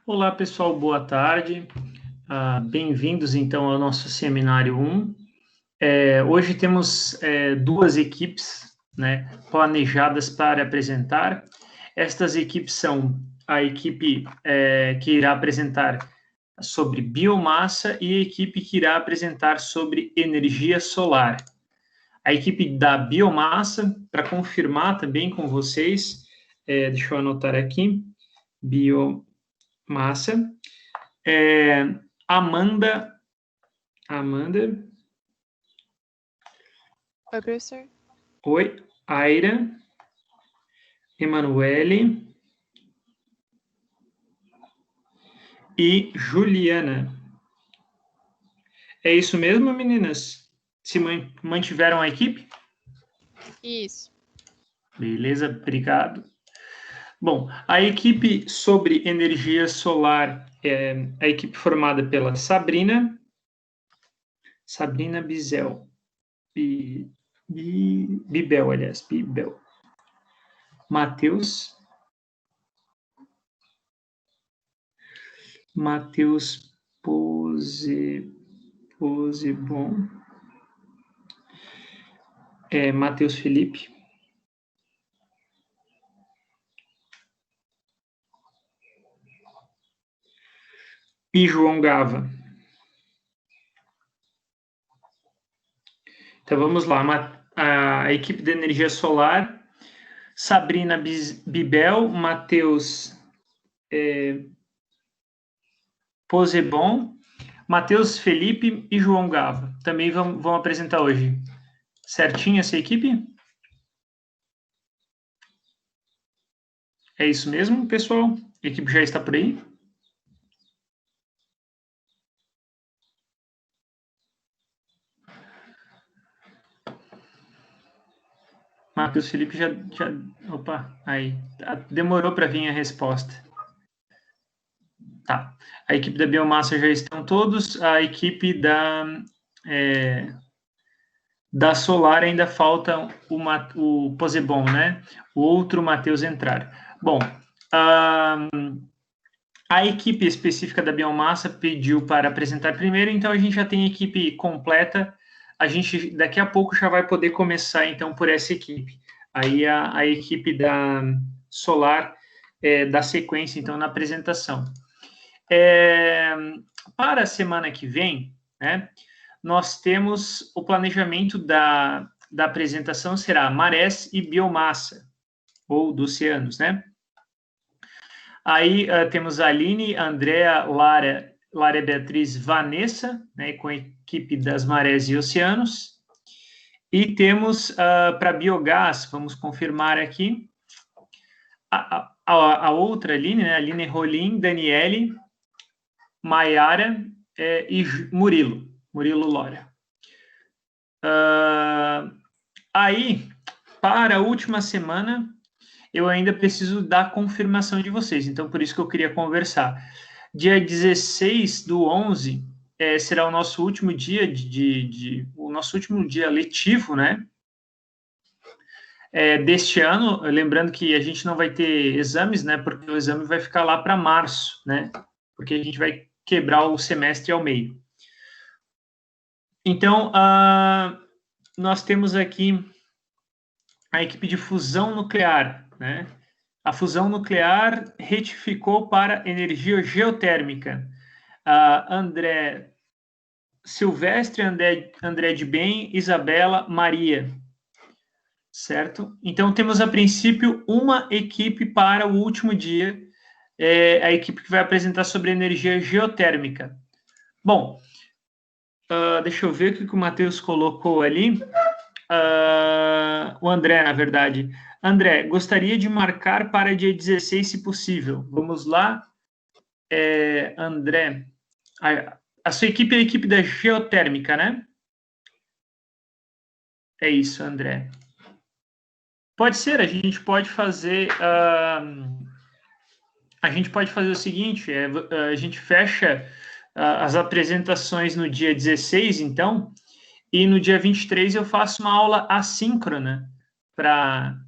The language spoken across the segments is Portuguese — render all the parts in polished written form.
Olá, pessoal, boa tarde. Bem-vindos, então, ao nosso seminário 1. Hoje temos duas equipes, né, planejadas para apresentar. Estas equipes são a equipe que irá apresentar sobre biomassa e a equipe que irá apresentar sobre energia solar. A equipe da biomassa, para confirmar também com vocês, deixa eu anotar aqui, biomassa, Amanda, Oi, professor. oi, Aira, Emanuele e Juliana. É isso mesmo, meninas? Se mantiveram a equipe? Isso. Beleza, obrigado. Bom, a equipe sobre energia solar é a equipe formada pela Sabrina Bizel, Bibel, aliás, Bibel, Matheus Posebon, Matheus Felipe, e João Gava. Então vamos lá, a equipe de energia solar, Sabrina Bibel, Matheus Posebon, Matheus Felipe e João Gava. Também vão apresentar hoje. Certinho essa equipe? É isso mesmo, pessoal? A equipe já está por aí? Matheus Felipe já... Opa, aí. Demorou para vir a resposta. Tá. A equipe da biomassa já estão todos. A equipe da solar ainda falta o Posebon, né? O outro Matheus entrar. Bom, a equipe específica da biomassa pediu para apresentar primeiro, então a gente já tem a equipe completa. A gente daqui a pouco já vai poder começar então por essa equipe. Aí a equipe da solar dá sequência então na apresentação. Para a semana que vem, né, nós temos o planejamento da apresentação será marés e biomassa, ou dos oceanos, né? Aí temos a Aline, Andréa, Lara Beatriz, Vanessa, né, com a equipe das marés e oceanos. E temos para biogás, vamos confirmar aqui, a outra Aline, né, Aline Rolim, Daniele, Maiara e Murilo Lora. Aí, para a última semana, eu ainda preciso da confirmação de vocês, então por isso que eu queria conversar. Dia 16 do 11 será o nosso último dia o nosso último dia letivo, né? Deste ano, lembrando que a gente não vai ter exames, né? Porque o exame vai ficar lá para março, né? Porque a gente vai quebrar o semestre ao meio. Então, nós temos aqui a equipe de fusão nuclear, né? A fusão nuclear retificou para energia geotérmica. André Silvestre, André de Bem, Isabela, Maria. Certo? Então, temos, a princípio, uma equipe para o último dia, a equipe que vai apresentar sobre energia geotérmica. Bom, deixa eu ver o que o Matheus colocou ali. O André, na verdade. André, gostaria de marcar para dia 16, se possível. Vamos lá. André, a sua equipe é a equipe da geotérmica, né? É isso, André. Pode ser, a gente pode fazer o seguinte, a gente fecha as apresentações no dia 16, então, e no dia 23 eu faço uma aula assíncrona para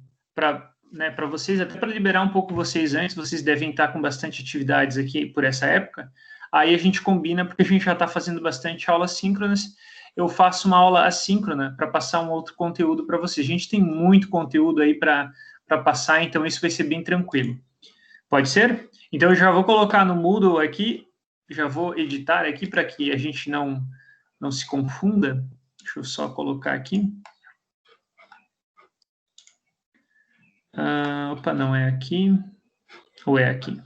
né, para vocês, até para liberar um pouco vocês antes, vocês devem estar com bastante atividades aqui por essa época, aí a gente combina, porque a gente já está fazendo bastante aulas síncronas, eu faço uma aula assíncrona para passar um outro conteúdo para vocês. A gente tem muito conteúdo aí para passar, então isso vai ser bem tranquilo. Pode ser? Então eu já vou colocar no Moodle aqui, já vou editar aqui para que a gente não se confunda. Deixa eu só colocar aqui. Opa, não é aqui. Ou é aqui?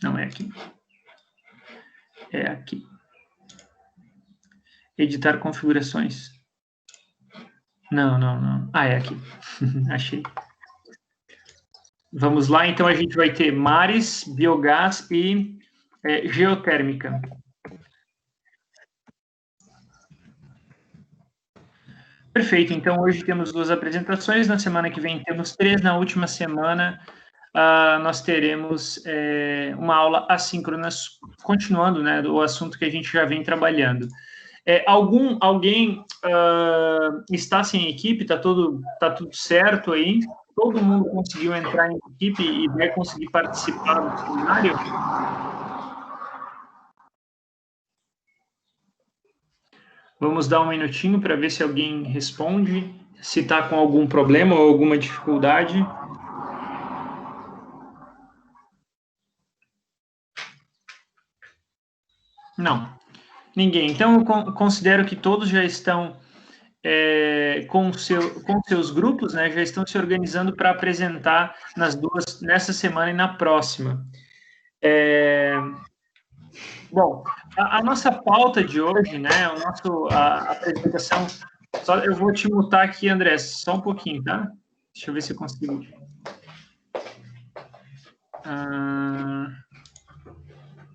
Não é aqui. É aqui. Editar configurações. Não. Ah, é aqui. Achei. Vamos lá, então a gente vai ter mares, biogás e geotérmica. Perfeito, então hoje temos 2 apresentações, na semana que vem temos 3, na última semana nós teremos uma aula assíncrona, continuando, né, o assunto que a gente já vem trabalhando. Alguém está sem equipe? Tá tudo certo aí? Todo mundo conseguiu entrar em equipe e vai conseguir participar do seminário? Vamos dar um minutinho para ver se alguém responde, se está com algum problema ou alguma dificuldade. Não, ninguém. Então, eu considero que todos já estão com seus grupos, né, já estão se organizando para apresentar nessa semana e na próxima. Bom, a nossa pauta de hoje, né, a apresentação, eu vou te mutar aqui, André, só um pouquinho, tá? Deixa eu ver se eu consigo.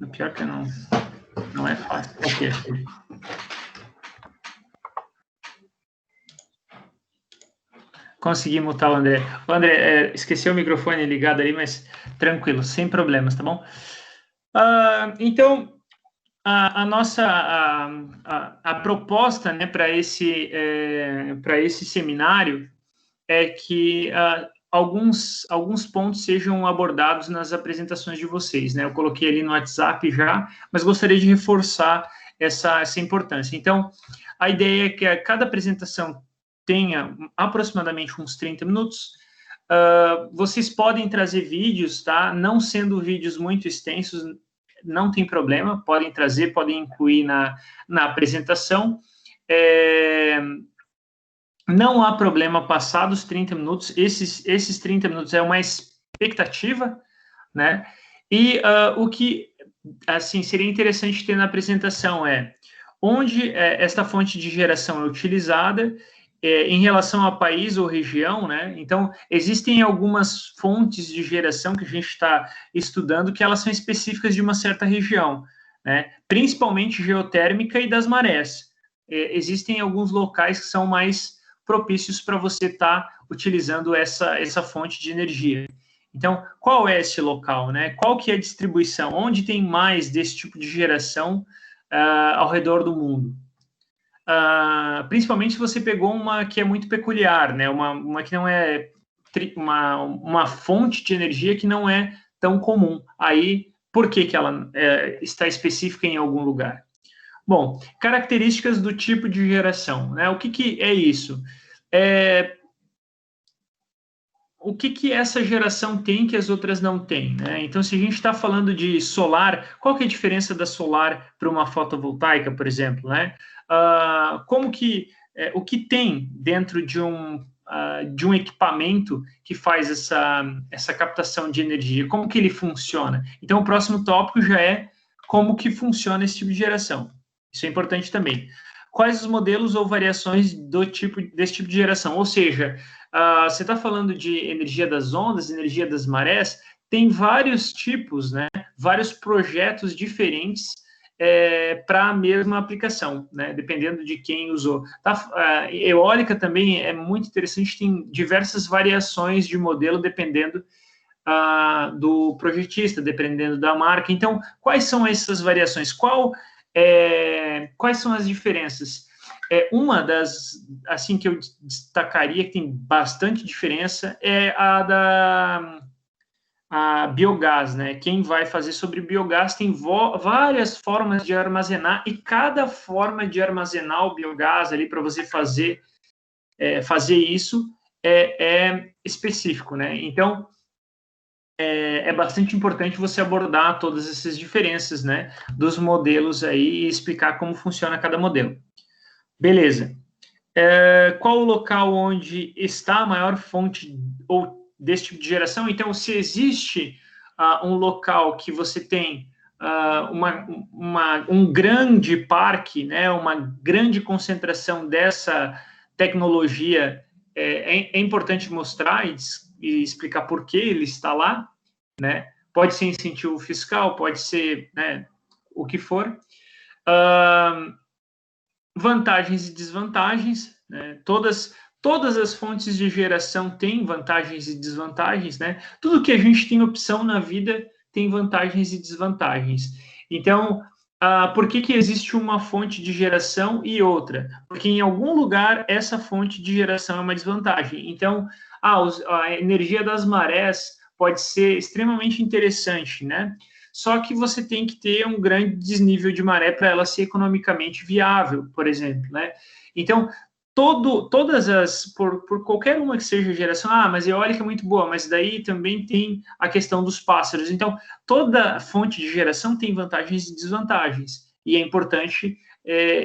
O pior que não é fácil. Ok. Consegui mutar o André. O André, esqueceu o microfone ligado ali, mas tranquilo, sem problemas, tá bom? Então, a nossa proposta, né, para esse seminário é que alguns pontos sejam abordados nas apresentações de vocês, né? Eu coloquei ali no WhatsApp já, mas gostaria de reforçar essa importância. Então, a ideia é que a cada apresentação tenha aproximadamente uns 30 minutos. Vocês podem trazer vídeos, tá? Não sendo vídeos muito extensos, não tem problema, podem trazer, podem incluir na apresentação. Não há problema passados 30 minutos, esses 30 minutos é uma expectativa, né? E o que, assim, seria interessante ter na apresentação onde esta fonte de geração é utilizada em relação a país ou região, né? Então, existem algumas fontes de geração que a gente está estudando que elas são específicas de uma certa região, né? Principalmente geotérmica e das marés. Existem alguns locais que são mais propícios para você estar utilizando essa fonte de energia. Então, qual é esse local, né? Qual que é a distribuição? Onde tem mais desse tipo de geração ao redor do mundo? Principalmente se você pegou uma que é muito peculiar, né? Uma que não é uma fonte de energia que não é tão comum. Aí, por que ela está específica em algum lugar? Bom, características do tipo de geração, né? O que é isso? O que essa geração tem que as outras não têm, né? Então, se a gente está falando de solar, qual que é a diferença da solar para uma fotovoltaica, por exemplo, né? O que tem dentro de um equipamento que faz essa captação de energia? Como que ele funciona? Então, o próximo tópico já é como que funciona esse tipo de geração. Isso é importante também. Quais os modelos ou variações desse tipo de geração? Ou seja, você está falando de energia das ondas, energia das marés, tem vários tipos, né? Vários projetos diferentes para a mesma aplicação, né? Dependendo de quem usou. Eólica também é muito interessante, tem diversas variações de modelo dependendo do projetista, dependendo da marca. Então, quais são essas variações? Quais são as diferenças? uma das, assim, que eu destacaria, que tem bastante diferença, é a biogás, né? Quem vai fazer sobre biogás tem várias formas de armazenar, e cada forma de armazenar o biogás ali para você fazer isso é específico, né? Então, é bastante importante você abordar todas essas diferenças, né, dos modelos aí e explicar como funciona cada modelo. Beleza. Qual o local onde está a maior fonte ou desse tipo de geração? Então, se existe um local que você tem um grande parque, né, uma grande concentração dessa tecnologia, é importante mostrar e explicar por que ele está lá, né? Pode ser incentivo fiscal, pode ser, né, o que for. Vantagens e desvantagens, né? Todas as fontes de geração têm vantagens e desvantagens, né? Tudo que a gente tem opção na vida tem vantagens e desvantagens. Então, por que existe uma fonte de geração e outra? Porque em algum lugar essa fonte de geração é uma desvantagem. Então, a energia das marés pode ser extremamente interessante, né? Só que você tem que ter um grande desnível de maré para ela ser economicamente viável, por exemplo, né? Então, por qualquer uma que seja a geração, mas a eólica é muito boa, mas daí também tem a questão dos pássaros. Então, toda fonte de geração tem vantagens e desvantagens, e é importante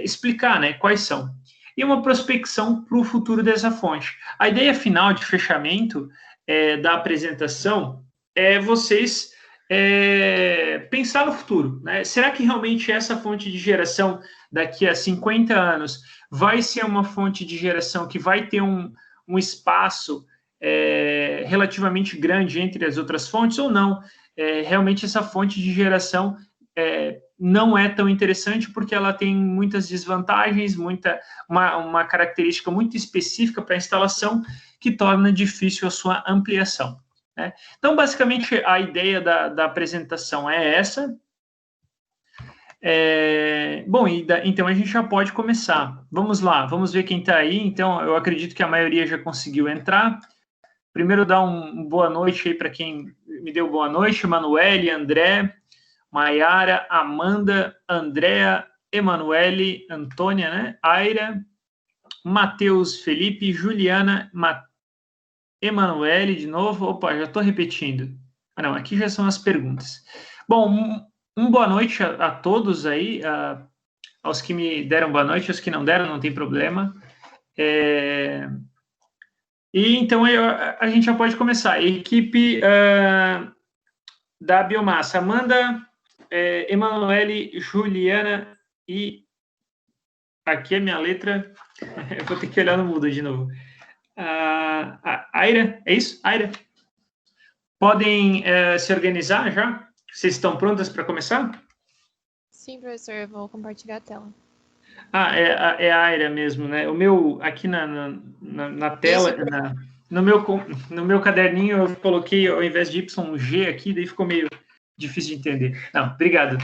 explicar, né, quais são. E uma prospecção para o futuro dessa fonte. A ideia final de fechamento da apresentação é vocês pensar no futuro, né? Será que realmente essa fonte de geração daqui a 50 anos vai ser uma fonte de geração que vai ter um espaço relativamente grande entre as outras fontes ou não? Realmente essa fonte de geração não é tão interessante porque ela tem muitas desvantagens, uma característica muito específica para a instalação que torna difícil a sua ampliação. Né? Então, basicamente, a ideia da apresentação é essa. Bom, então a gente já pode começar. Vamos lá, vamos ver quem está aí. Então, eu acredito que a maioria já conseguiu entrar. Primeiro, dar uma boa noite aí para quem me deu boa noite: Emanuele, André, Maiara, Amanda, Andréa, Emanuele, Antônia, né? Aira, Matheus, Felipe, Juliana, Emanuele de novo. Opa, já estou repetindo. Não, aqui já são as perguntas. Bom, boa noite a todos aí, aos que me deram boa noite, aos que não deram, não tem problema. E então a gente já pode começar. Equipe da biomassa: Amanda, Emanuele, Juliana e aqui é minha letra. Eu vou ter que olhar no mudo de novo. Aira, é isso? Aira? Podem se organizar já? Vocês estão prontas para começar? Sim, professor, eu vou compartilhar a tela. É a Aira mesmo, né? O meu, aqui na tela, no meu caderninho, eu coloquei, ao invés de Y, um G aqui, daí ficou meio difícil de entender. Não, obrigado.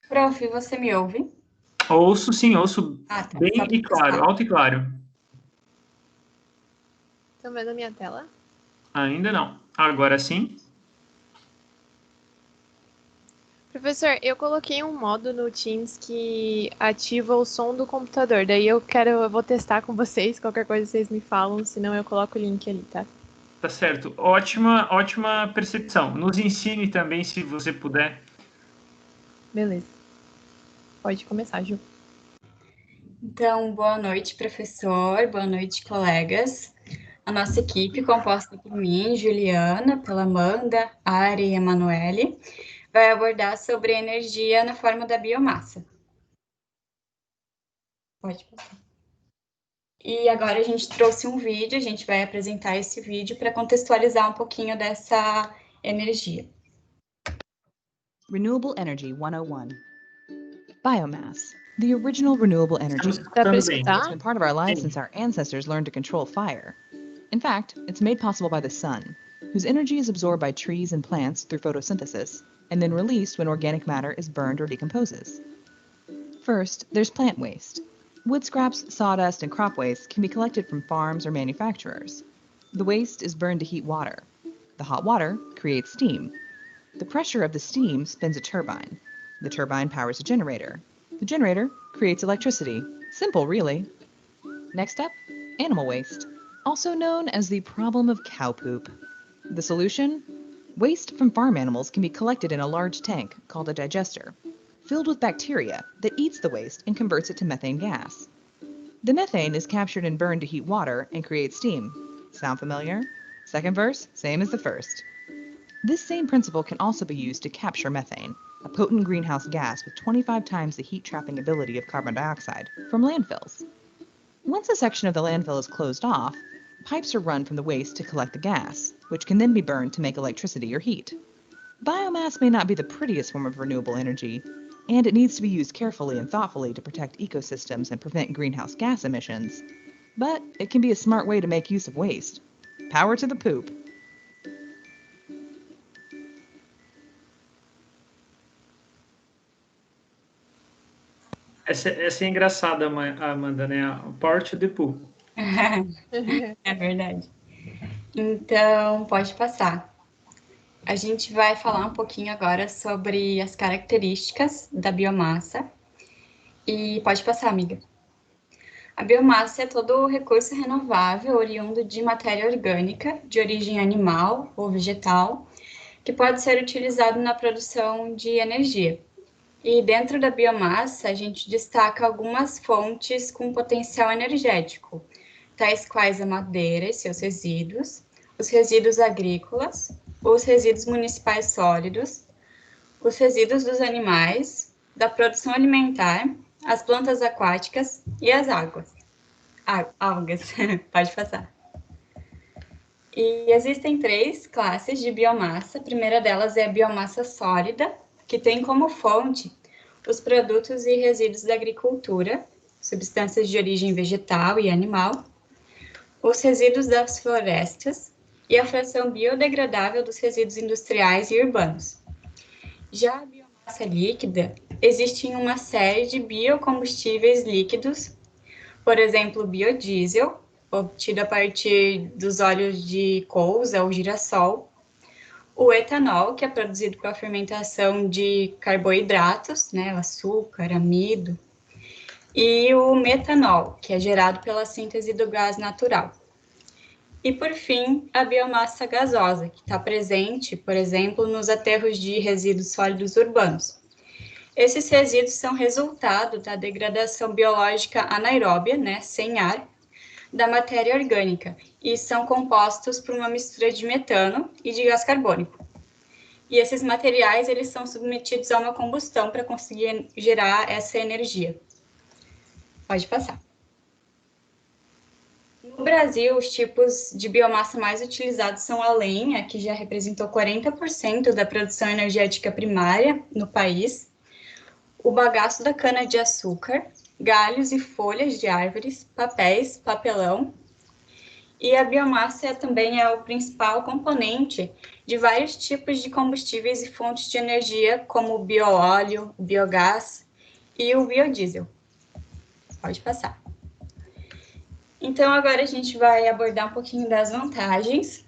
Prof, você me ouve? Ouço, sim, ouço tá. bem e claro, alto e claro. Estão vendo a minha tela? Ainda não. Agora sim. Professor, eu coloquei um modo no Teams que ativa o som do computador. Daí eu vou testar com vocês. Qualquer coisa vocês me falam, senão eu coloco o link ali, tá? Tá certo. Ótima percepção. Nos ensine também, se você puder. Beleza. Pode começar, Ju. Então, boa noite, professor. Boa noite, colegas. A nossa equipe, composta por mim, Juliana, pela Amanda, Ari e Emanuele, vai abordar sobre energia na forma da biomassa. Pode passar. E agora a gente trouxe um vídeo, a gente vai apresentar esse vídeo para contextualizar um pouquinho dessa energia. Renewable Energy 101. Biomass. The original renewable energy has been part of our lives since our ancestors learned to control fire. In fact, it's made possible by the sun, whose energy is absorbed by trees and plants through photosynthesis, and then released when organic matter is burned or decomposes. First, there's plant waste. Wood scraps, sawdust, and crop waste can be collected from farms or manufacturers. The waste is burned to heat water. The hot water creates steam. The pressure of the steam spins a turbine. The turbine powers a generator. The generator creates electricity. Simple, really. Next up, animal waste, also known as the problem of cow poop. The solution? Waste from farm animals can be collected in a large tank called a digester, filled with bacteria that eats the waste and converts it to methane gas. The methane is captured and burned to heat water and create steam. Sound familiar? Second verse, same as the first. This same principle can also be used to capture methane, a potent greenhouse gas with 25 times the heat-trapping ability of carbon dioxide, from landfills. Once a section of the landfill is closed off, pipes are run from the waste to collect the gas, which can then be burned to make electricity or heat. Biomass may not be the prettiest form of renewable energy, and it needs to be used carefully and thoughtfully to protect ecosystems and prevent greenhouse gas emissions. But it can be a smart way to make use of waste. Power to the poop. Essa é engraçada, Amanda, né? O Power to the Pool. É verdade. Então, pode passar. A gente vai falar um pouquinho agora sobre as características da biomassa. E pode passar, amiga. A biomassa é todo recurso renovável oriundo de matéria orgânica, de origem animal ou vegetal, que pode ser utilizado na produção de energia. E dentro da biomassa, a gente destaca algumas fontes com potencial energético, tais quais a madeira e seus resíduos, os resíduos agrícolas, os resíduos municipais sólidos, os resíduos dos animais, da produção alimentar, as plantas aquáticas e as algas. Pode passar. E existem 3 classes de biomassa. A primeira delas é a biomassa sólida, que tem como fonte os produtos e resíduos da agricultura, substâncias de origem vegetal e animal, os resíduos das florestas e a fração biodegradável dos resíduos industriais e urbanos. Já a biomassa líquida, existe uma série de biocombustíveis líquidos, por exemplo, o biodiesel, obtido a partir dos óleos de colza ou girassol, o etanol, que é produzido com a fermentação de carboidratos, né, açúcar, amido, e o metanol, que é gerado pela síntese do gás natural. E, por fim, a biomassa gasosa, que está presente, por exemplo, nos aterros de resíduos sólidos urbanos. Esses resíduos são resultado da degradação biológica anaeróbia, né, sem ar, da matéria orgânica, e são compostos por uma mistura de metano e de gás carbônico. E esses materiais, eles são submetidos a uma combustão para conseguir gerar essa energia. Pode passar. No Brasil, os tipos de biomassa mais utilizados são a lenha, que já representou 40% da produção energética primária no país, o bagaço da cana-de-açúcar, galhos e folhas de árvores, papéis, papelão. E a biomassa também é o principal componente de vários tipos de combustíveis e fontes de energia, como o bioóleo, o biogás e o biodiesel. Pode passar. Então, agora a gente vai abordar um pouquinho das vantagens.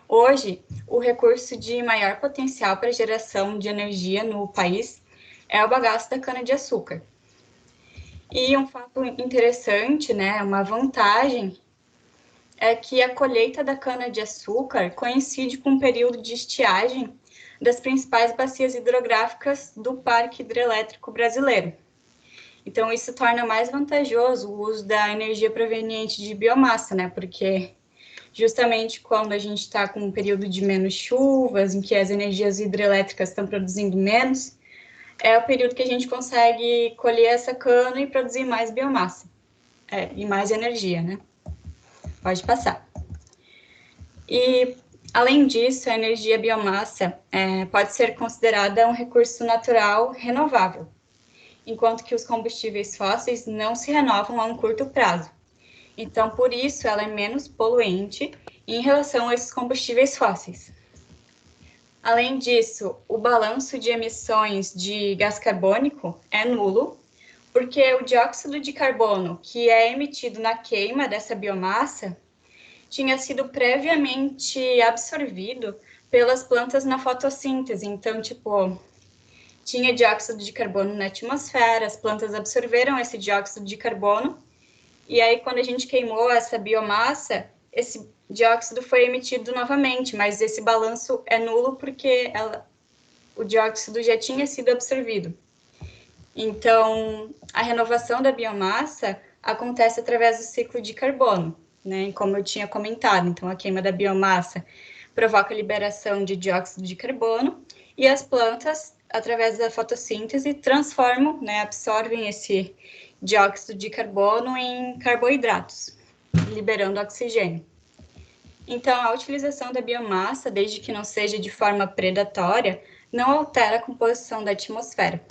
Hoje, o recurso de maior potencial para geração de energia no país é o bagaço da cana-de-açúcar. E um fato interessante, né, uma vantagem, é que a colheita da cana-de-açúcar coincide com o período de estiagem das principais bacias hidrográficas do Parque Hidrelétrico Brasileiro. Então, isso torna mais vantajoso o uso da energia proveniente de biomassa, né, porque justamente quando a gente está com um período de menos chuvas, em que as energias hidrelétricas estão produzindo menos, é o período que a gente consegue colher essa cana e produzir mais biomassa, e mais energia, né? Pode passar. E, além disso, a energia biomassa pode ser considerada um recurso natural renovável, enquanto que os combustíveis fósseis não se renovam a um curto prazo. Então, por isso, ela é menos poluente em relação a esses combustíveis fósseis. Além disso, o balanço de emissões de gás carbônico é nulo, Porque o dióxido de carbono, que é emitido na queima dessa biomassa, tinha sido previamente absorvido pelas plantas na fotossíntese. Então, tipo, tinha dióxido de carbono na atmosfera, as plantas absorveram esse dióxido de carbono, e aí quando a gente queimou essa biomassa, esse dióxido foi emitido novamente, mas esse balanço é nulo porque o dióxido já tinha sido absorvido. Então, a renovação da biomassa acontece através do ciclo de carbono, né? Como eu tinha comentado. Então, a queima da biomassa provoca a liberação de dióxido de carbono e as plantas, através da fotossíntese, transformam, né, absorvem esse dióxido de carbono em carboidratos, liberando oxigênio. Então, a utilização da biomassa, desde que não seja de forma predatória, não altera a composição da atmosfera.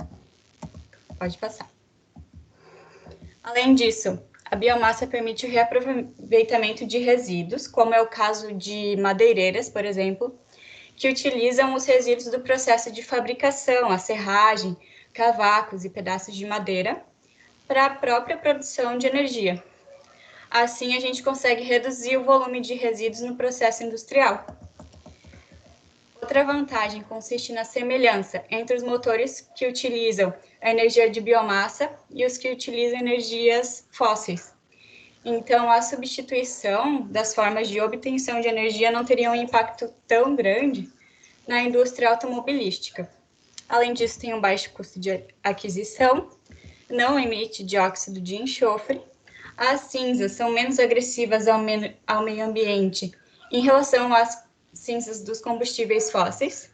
Pode passar. Além disso, a biomassa permite o reaproveitamento de resíduos, como é o caso de madeireiras, por exemplo, que utilizam os resíduos do processo de fabricação, a serragem, cavacos e pedaços de madeira, para a própria produção de energia. Assim, a gente consegue reduzir o volume de resíduos no processo industrial. Outra vantagem consiste na semelhança entre os motores que utilizam a energia de biomassa e os que utilizam energias fósseis. Então, a substituição das formas de obtenção de energia não teria um impacto tão grande na indústria automobilística. Além disso, tem um baixo custo de aquisição, não emite dióxido de enxofre, as cinzas são menos agressivas ao meio ambiente em relação às cinzas dos combustíveis fósseis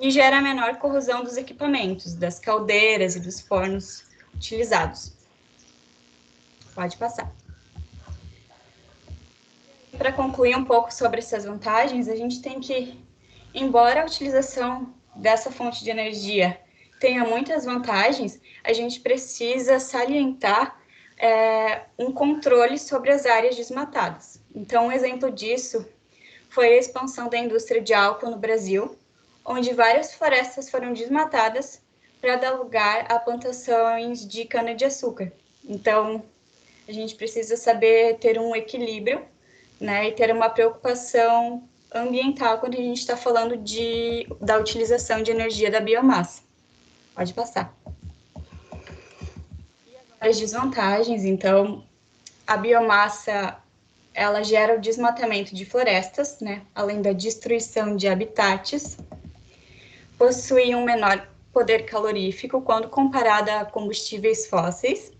e gera menor corrosão dos equipamentos, das caldeiras e dos fornos utilizados. Pode passar. Para concluir um pouco sobre essas vantagens, a gente tem que, embora a utilização dessa fonte de energia tenha muitas vantagens, a gente precisa salientar um controle sobre as áreas desmatadas. Então, um exemplo disso foi a expansão da indústria de álcool no Brasil, onde várias florestas foram desmatadas para dar lugar a plantações de cana-de-açúcar. Então, a gente precisa saber ter um equilíbrio, né, e ter uma preocupação ambiental quando a gente está falando da utilização de energia da biomassa. Pode passar. As desvantagens, então, a biomassa, ela gera o desmatamento de florestas, né, além da destruição de habitats, possui um menor poder calorífico quando comparada a combustíveis fósseis.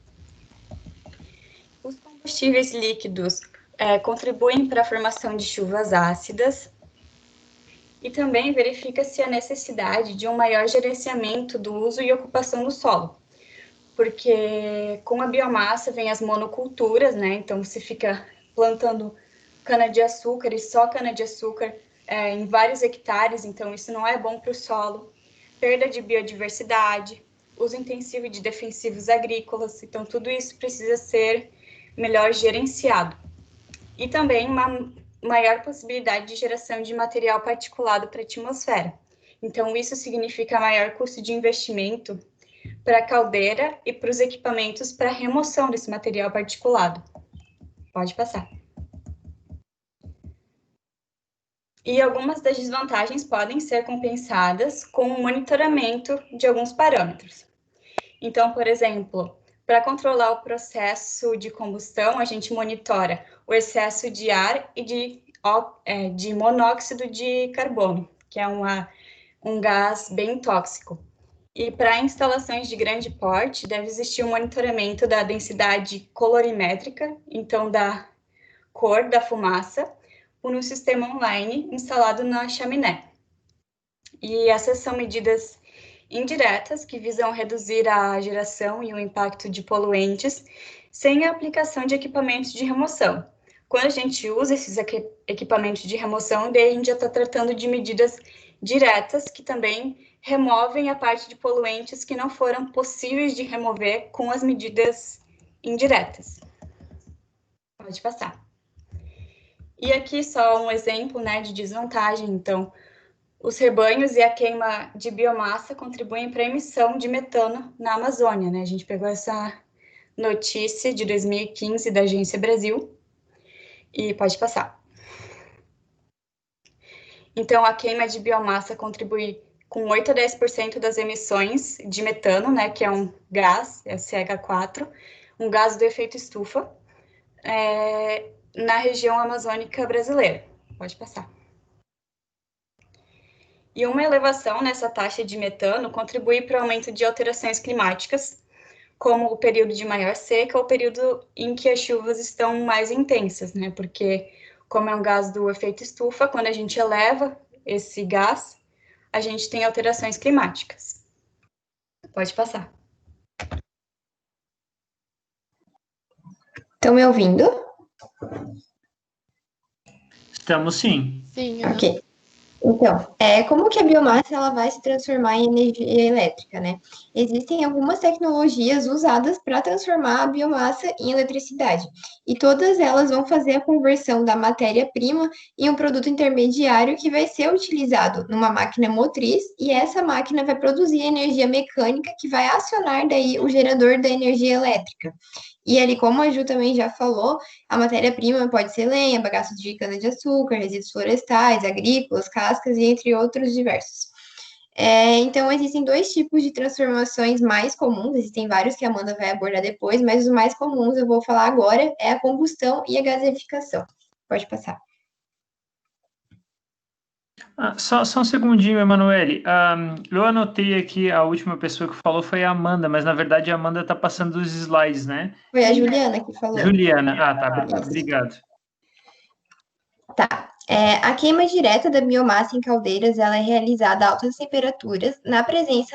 Os combustíveis líquidos contribuem para a formação de chuvas ácidas e também verifica-se a necessidade de um maior gerenciamento do uso e ocupação do solo, porque com a biomassa vem as monoculturas, né? Então, você fica plantando cana-de-açúcar e só cana-de-açúcar em vários hectares, então isso não é bom para o solo. Perda de biodiversidade, uso intensivo de defensivos agrícolas, então tudo isso precisa ser melhor gerenciado. E também uma maior possibilidade de geração de material particulado para a atmosfera. Então, isso significa maior custo de investimento para a caldeira e para os equipamentos para remoção desse material particulado. Pode passar. E algumas das desvantagens podem ser compensadas com o monitoramento de alguns parâmetros. Então, por exemplo, para controlar o processo de combustão, a gente monitora o excesso de ar e de monóxido de carbono, que é um gás bem tóxico. E para instalações de grande porte, deve existir um monitoramento da densidade colorimétrica, então da cor da fumaça, por um sistema online instalado na chaminé. E essas são medidas indiretas que visam reduzir a geração e o impacto de poluentes sem a aplicação de equipamentos de remoção. Quando a gente usa esses equipamentos de remoção, daí a gente já está tratando de medidas diretas que também removem a parte de poluentes que não foram possíveis de remover com as medidas indiretas. Pode passar. E aqui só um exemplo, né, de desvantagem. Então, Os rebanhos e a queima de biomassa contribuem para a emissão de metano na Amazônia, né? A gente pegou essa notícia de 2015 da Agência Brasil e pode passar. Então, a queima de biomassa contribui com 8 a 10% das emissões de metano, né, que é um gás, é o CH4, um gás do efeito estufa, na região amazônica brasileira. Pode passar. E uma elevação nessa taxa de metano contribui para o aumento de alterações climáticas, como o período de maior seca ou o período em que as chuvas estão mais intensas, né? Porque, como é um gás do efeito estufa, quando a gente eleva esse gás, a gente tem alterações climáticas. Pode passar. Estão me ouvindo? Estamos sim. Sim, Ok. Então, como que a biomassa ela vai se transformar em energia elétrica, né? Existem algumas tecnologias usadas para transformar a biomassa em eletricidade, e todas elas vão fazer a conversão da matéria-prima em um produto intermediário que vai ser utilizado numa máquina motriz, e essa máquina vai produzir energia mecânica que vai acionar daí o gerador da energia elétrica. E ali, como a Ju também já falou, a matéria-prima pode ser lenha, bagaço de cana-de-açúcar, resíduos florestais, agrícolas, cascas e entre outros diversos. Então, existem dois tipos de transformações mais comuns, existem vários que a Amanda vai abordar depois, mas os mais comuns eu vou falar agora é a combustão e a gaseificação. Pode passar. Só um segundinho, Emanuele. Eu anotei aqui, a última pessoa que falou foi a Amanda, mas na verdade a Amanda está passando os slides, né? Foi a Juliana que falou. Juliana. Tá. Obrigado. Tá. A queima direta da biomassa em caldeiras ela é realizada a altas temperaturas na presença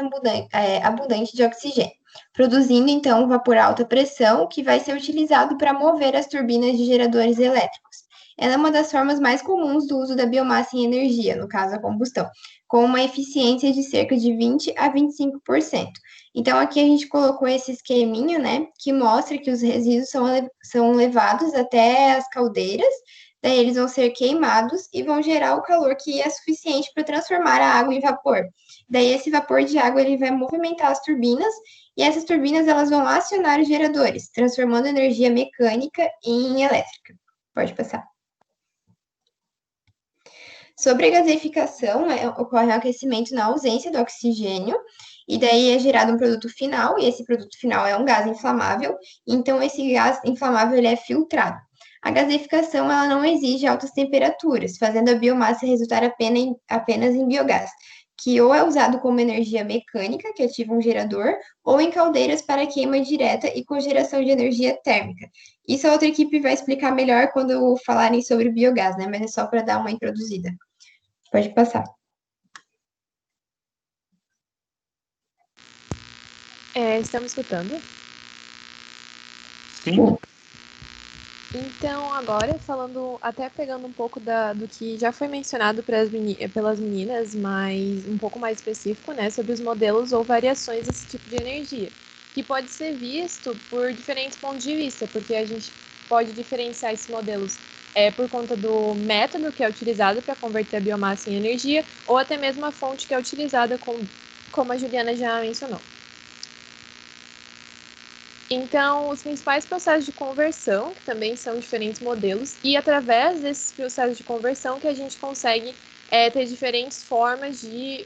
abundante de oxigênio, produzindo então vapor a alta pressão que vai ser utilizado para mover as turbinas de geradores elétricos. Ela é uma das formas mais comuns do uso da biomassa em energia, no caso a combustão, com uma eficiência de cerca de 20 a 25%. Então, aqui a gente colocou esse esqueminha, né, que mostra que os resíduos são levados até as caldeiras. Daí eles vão ser queimados e vão gerar o calor que é suficiente para transformar a água em vapor. Daí esse vapor de água ele vai movimentar as turbinas e essas turbinas elas vão acionar os geradores, transformando energia mecânica em elétrica. Pode passar. Sobre a gaseificação, ocorre um aquecimento na ausência do oxigênio, e daí é gerado um produto final, e esse produto final é um gás inflamável, então esse gás inflamável ele é filtrado. A gaseificação ela não exige altas temperaturas, fazendo a biomassa resultar apenas em biogás, que ou é usado como energia mecânica, que ativa um gerador, ou em caldeiras para queima direta e cogeração de energia térmica. Isso a outra equipe vai explicar melhor quando falarem sobre biogás, né? Mas é só para dar uma introduzida. Pode passar. Estamos escutando? Sim. Então, agora, até pegando um pouco do que já foi mencionado pelas meninas, mas um pouco mais específico, né, sobre os modelos ou variações desse tipo de energia, que pode ser visto por diferentes pontos de vista, porque a gente pode diferenciar esses modelos por conta do método que é utilizado para converter a biomassa em energia, ou até mesmo a fonte que é utilizada, como a Juliana já mencionou. Então, os principais processos de conversão, que também são diferentes modelos, e através desses processos de conversão que a gente consegue ter diferentes formas de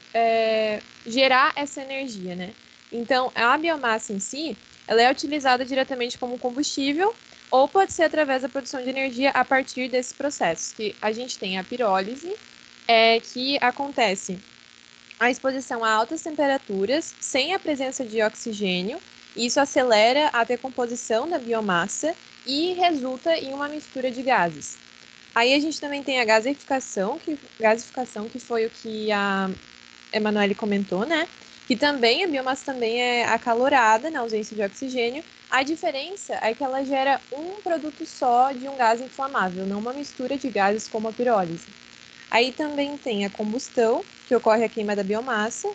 gerar essa energia, né? Então, a biomassa em si, ela é utilizada diretamente como combustível, ou pode ser através da produção de energia a partir desses processos, que a gente tem a pirólise, que acontece a exposição a altas temperaturas, sem a presença de oxigênio. Isso acelera a decomposição da biomassa e resulta em uma mistura de gases. Aí a gente também tem a gaseificação, que foi o que a Emanuele comentou, né? Que também a biomassa também é acalorada na ausência de oxigênio. A diferença é que ela gera um produto só de um gás inflamável, não uma mistura de gases como a pirólise. Aí também tem a combustão, que ocorre a queima da biomassa.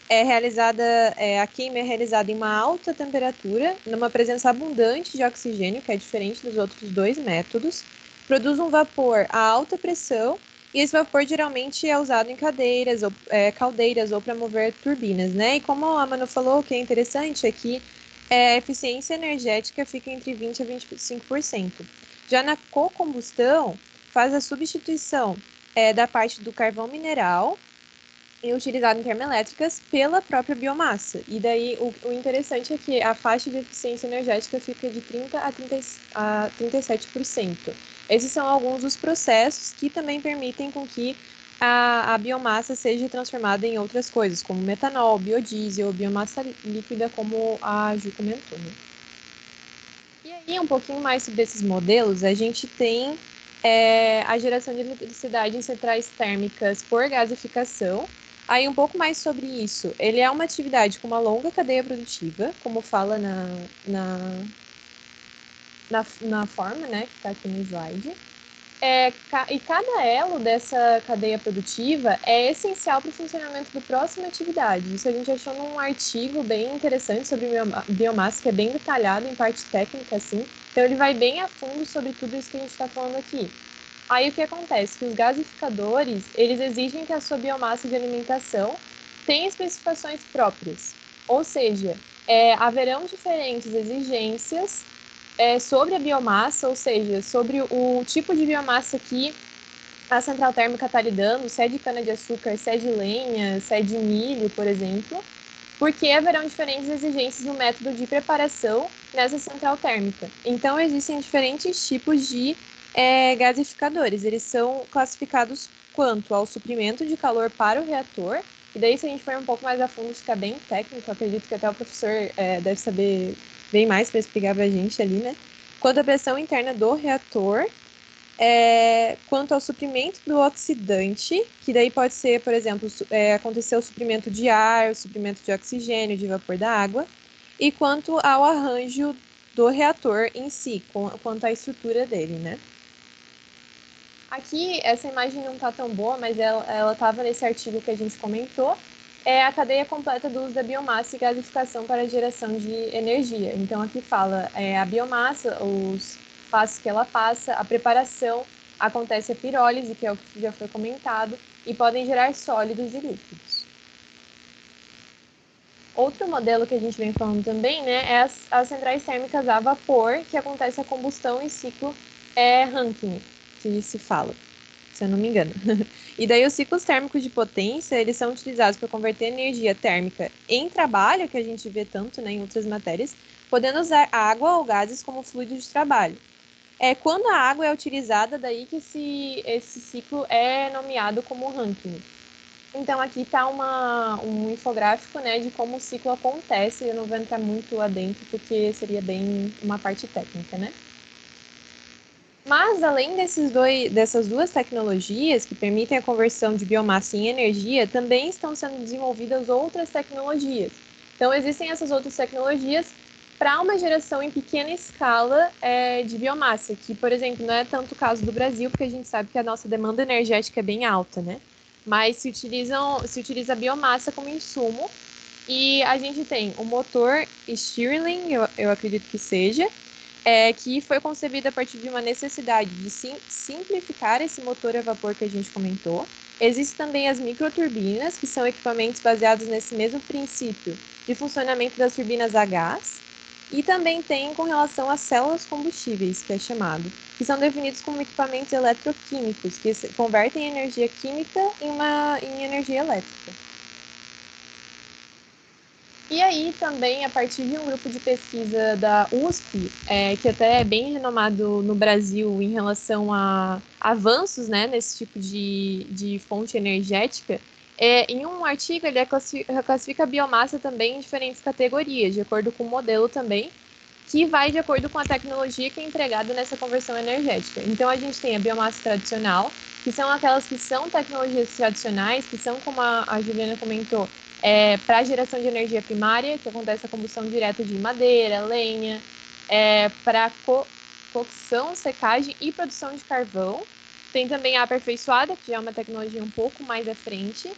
A queima é realizada em uma alta temperatura, numa presença abundante de oxigênio, que é diferente dos outros dois métodos, produz um vapor a alta pressão e esse vapor geralmente é usado em caldeiras ou para mover turbinas, né? E como a Manu falou, o que é interessante é que a eficiência energética fica entre 20% a 25%. Já na cocombustão, faz a substituição da parte do carvão mineral e utilizado em termoelétricas pela própria biomassa. E daí o interessante é que a faixa de eficiência energética fica de 30% a 37%. Esses são alguns dos processos que também permitem com que a biomassa seja transformada em outras coisas, como metanol, biodiesel, biomassa líquida, como a Ju comentou, né? E aí, um pouquinho mais sobre esses modelos, a gente tem a geração de eletricidade em centrais térmicas por gasificação. Aí, um pouco mais sobre isso. Ele é uma atividade com uma longa cadeia produtiva, como fala na forma, né, que está aqui no slide. E cada elo dessa cadeia produtiva é essencial para o funcionamento da próxima atividade. Isso a gente achou num artigo bem interessante sobre biomassa, que é bem detalhado em parte técnica, assim. Então, ele vai bem a fundo sobre tudo isso que a gente está falando aqui. Aí, o que acontece? Que os gasificadores, eles exigem que a sua biomassa de alimentação tenha especificações próprias. Ou seja, haverão diferentes exigências sobre a biomassa, ou seja, sobre o tipo de biomassa que a central térmica está lidando, se é de cana-de-açúcar, se é de lenha, se é de milho, por exemplo, porque haverão diferentes exigências no método de preparação nessa central térmica. Então, existem diferentes tipos de gasificadores. Eles são classificados quanto ao suprimento de calor para o reator, e daí, se a gente for um pouco mais a fundo, fica bem técnico, acredito que até o professor deve saber bem mais para explicar para a gente ali, né? Quanto à pressão interna do reator, quanto ao suprimento do oxidante, que daí pode ser, por exemplo, acontecer o suprimento de ar, o suprimento de oxigênio, de vapor da água, e quanto ao arranjo do reator em si, quanto à estrutura dele, né? Aqui, essa imagem não está tão boa, mas ela estava nesse artigo que a gente comentou, é a cadeia completa do uso da biomassa e gasificação para a geração de energia. Então, aqui fala a biomassa, os passos que ela passa, a preparação, acontece a pirólise, que é o que já foi comentado, e podem gerar sólidos e líquidos. Outro modelo que a gente vem falando também, né, é as centrais térmicas a vapor, que acontece a combustão em ciclo Rankine, que se fala, se eu não me engano. E daí os ciclos térmicos de potência, eles são utilizados para converter energia térmica em trabalho, que a gente vê tanto, né, em outras matérias, podendo usar água ou gases como fluido de trabalho. Quando a água é utilizada, daí que esse ciclo é nomeado como Rankine. Então, aqui está um infográfico, né, de como o ciclo acontece. Eu não vou entrar muito adentro, porque seria bem uma parte técnica, né? Mas, além dessas duas tecnologias que permitem a conversão de biomassa em energia, também estão sendo desenvolvidas outras tecnologias. Então, existem essas outras tecnologias para uma geração em pequena escala de biomassa, que, por exemplo, não é tanto o caso do Brasil, porque a gente sabe que a nossa demanda energética é bem alta, né? Mas se utiliza a biomassa como insumo, e a gente tem o motor Stirling, eu acredito que seja, que foi concebido a partir de uma necessidade de simplificar esse motor a vapor que a gente comentou. Existem também as microturbinas, que são equipamentos baseados nesse mesmo princípio de funcionamento das turbinas a gás. E também tem com relação às células combustíveis, que é chamado, que são definidos como equipamentos eletroquímicos, que convertem energia química em energia elétrica. E aí também, a partir de um grupo de pesquisa da USP, que até é bem renomado no Brasil em relação a avanços, né, nesse tipo de fonte energética, em um artigo ele classifica a biomassa também em diferentes categorias, de acordo com o modelo também, que vai de acordo com a tecnologia que é empregada nessa conversão energética. Então, a gente tem a biomassa tradicional, que são aquelas que são tecnologias tradicionais, que são, como a Juliana comentou, para a geração de energia primária, que acontece a combustão direta de madeira, lenha, para cocção, secagem e produção de carvão. Tem também a aperfeiçoada, que já é uma tecnologia um pouco mais à frente,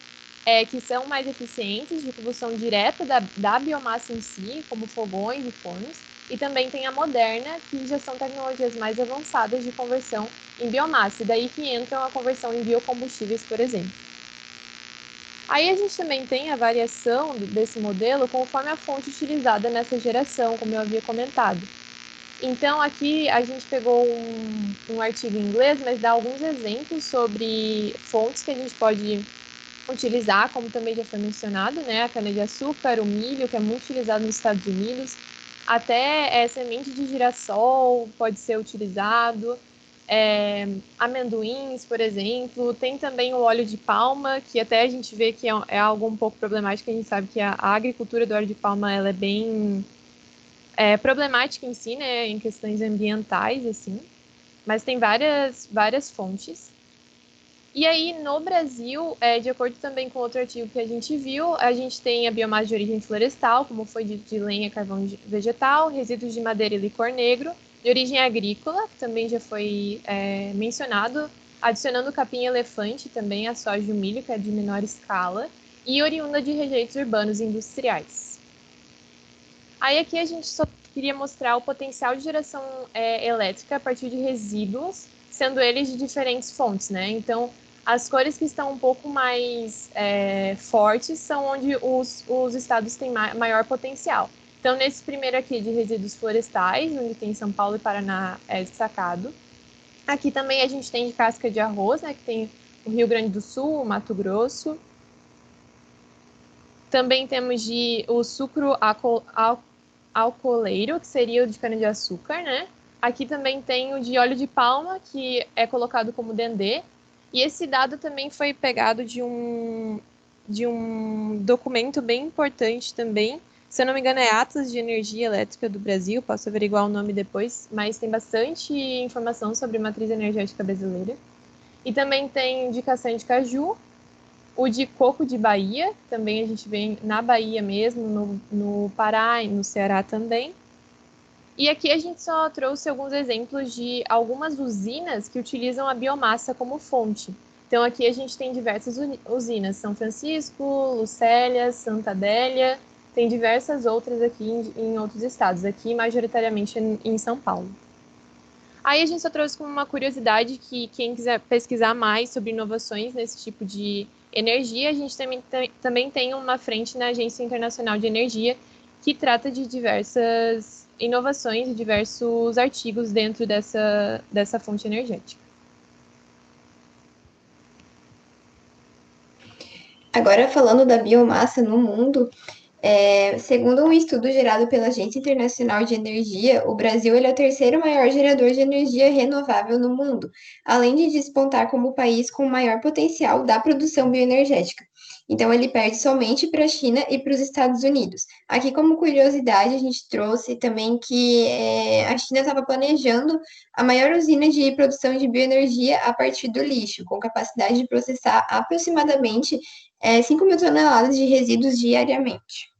que são mais eficientes de combustão direta da biomassa em si, como fogões e fornos. E também tem a moderna, que já são tecnologias mais avançadas de conversão em biomassa, e daí que entra a conversão em biocombustíveis, por exemplo. Aí a gente também tem a variação desse modelo conforme a fonte utilizada nessa geração, como eu havia comentado. Então, aqui a gente pegou um artigo em inglês, mas dá alguns exemplos sobre fontes que a gente pode utilizar, como também já foi mencionado, né? A cana-de-açúcar, o milho, que é muito utilizado nos Estados Unidos, até semente de girassol pode ser utilizado, amendoins, por exemplo. Tem também o óleo de palma, que até a gente vê que é algo um pouco problemático, a gente sabe que a agricultura do óleo de palma ela é bem problemática em si, né, em questões ambientais, assim, mas tem várias fontes. E aí, no Brasil, de acordo também com outro artigo que a gente viu, a gente tem a biomassa de origem florestal, como foi de lenha, carvão vegetal, resíduos de madeira e licor negro, de origem agrícola, que também já foi mencionado, adicionando capim-elefante também, a soja e o milho, que é de menor escala, e oriunda de rejeitos urbanos e industriais. Aí aqui a gente só queria mostrar o potencial de geração elétrica a partir de resíduos, sendo eles de diferentes fontes, né? Então, as cores que estão um pouco mais fortes são onde os estados têm maior potencial. Então, nesse primeiro aqui de resíduos florestais, onde tem São Paulo e Paraná destacado. Aqui também a gente tem de casca de arroz, né? Que tem o Rio Grande do Sul, o Mato Grosso. Também temos o sucro alcooleiro, que seria o de cana-de-açúcar, né? Aqui também tem o de óleo de palma, que é colocado como dendê. E esse dado também foi pegado de um documento bem importante também. Se eu não me engano, é Atlas de Energia Elétrica do Brasil, posso averiguar o nome depois, mas tem bastante informação sobre a matriz energética brasileira. E também tem de castanha de caju, o de coco de Bahia, também a gente vê na Bahia mesmo, no Pará e no Ceará também. E aqui a gente só trouxe alguns exemplos de algumas usinas que utilizam a biomassa como fonte. Então aqui a gente tem diversas usinas, São Francisco, Lucélia, Santa Adélia, tem diversas outras aqui em outros estados, aqui majoritariamente em São Paulo. Aí a gente só trouxe como uma curiosidade que quem quiser pesquisar mais sobre inovações nesse tipo de energia, a gente também tem uma frente na Agência Internacional de Energia que trata de diversas inovações e diversos artigos dentro dessa fonte energética. Agora, falando da biomassa no mundo, segundo um estudo gerado pela Agência Internacional de Energia, o Brasil é o terceiro maior gerador de energia renovável no mundo, além de despontar como o país com o maior potencial da produção bioenergética. Então, ele perde somente para a China e para os Estados Unidos. Aqui, como curiosidade, a gente trouxe também que a China estava planejando a maior usina de produção de bioenergia a partir do lixo, com capacidade de processar aproximadamente 5 mil toneladas de resíduos diariamente.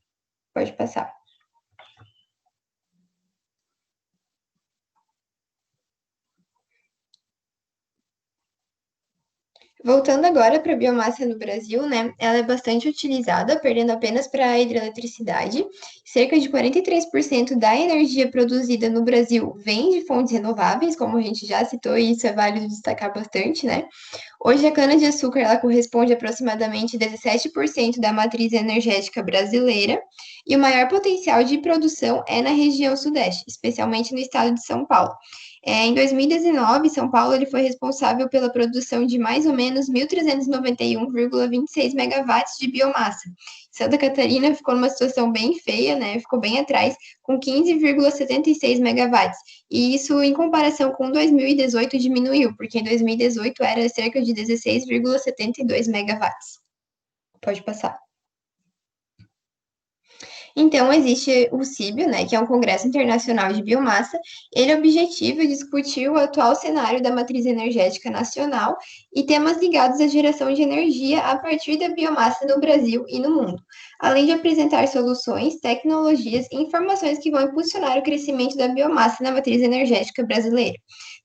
Pode passar. Voltando agora para a biomassa no Brasil, né? Ela é bastante utilizada, perdendo apenas para a hidroeletricidade. Cerca de 43% da energia produzida no Brasil vem de fontes renováveis, como a gente já citou, e isso é válido destacar bastante, né? Hoje, a cana-de-açúcar ela corresponde a aproximadamente 17% da matriz energética brasileira, e o maior potencial de produção é na região sudeste, especialmente no estado de São Paulo. Em 2019, São Paulo ele foi responsável pela produção de mais ou menos 1.391,26 megawatts de biomassa. Santa Catarina ficou numa situação bem feia, né? Ficou bem atrás, com 15,76 megawatts. E isso, em comparação com 2018, diminuiu, porque em 2018 era cerca de 16,72 megawatts. Pode passar. Então, existe o CIBio, né, que é um Congresso Internacional de Biomassa. Ele objetiva discutir o atual cenário da matriz energética nacional e temas ligados à geração de energia a partir da biomassa no Brasil e no mundo, além de apresentar soluções, tecnologias e informações que vão impulsionar o crescimento da biomassa na matriz energética brasileira.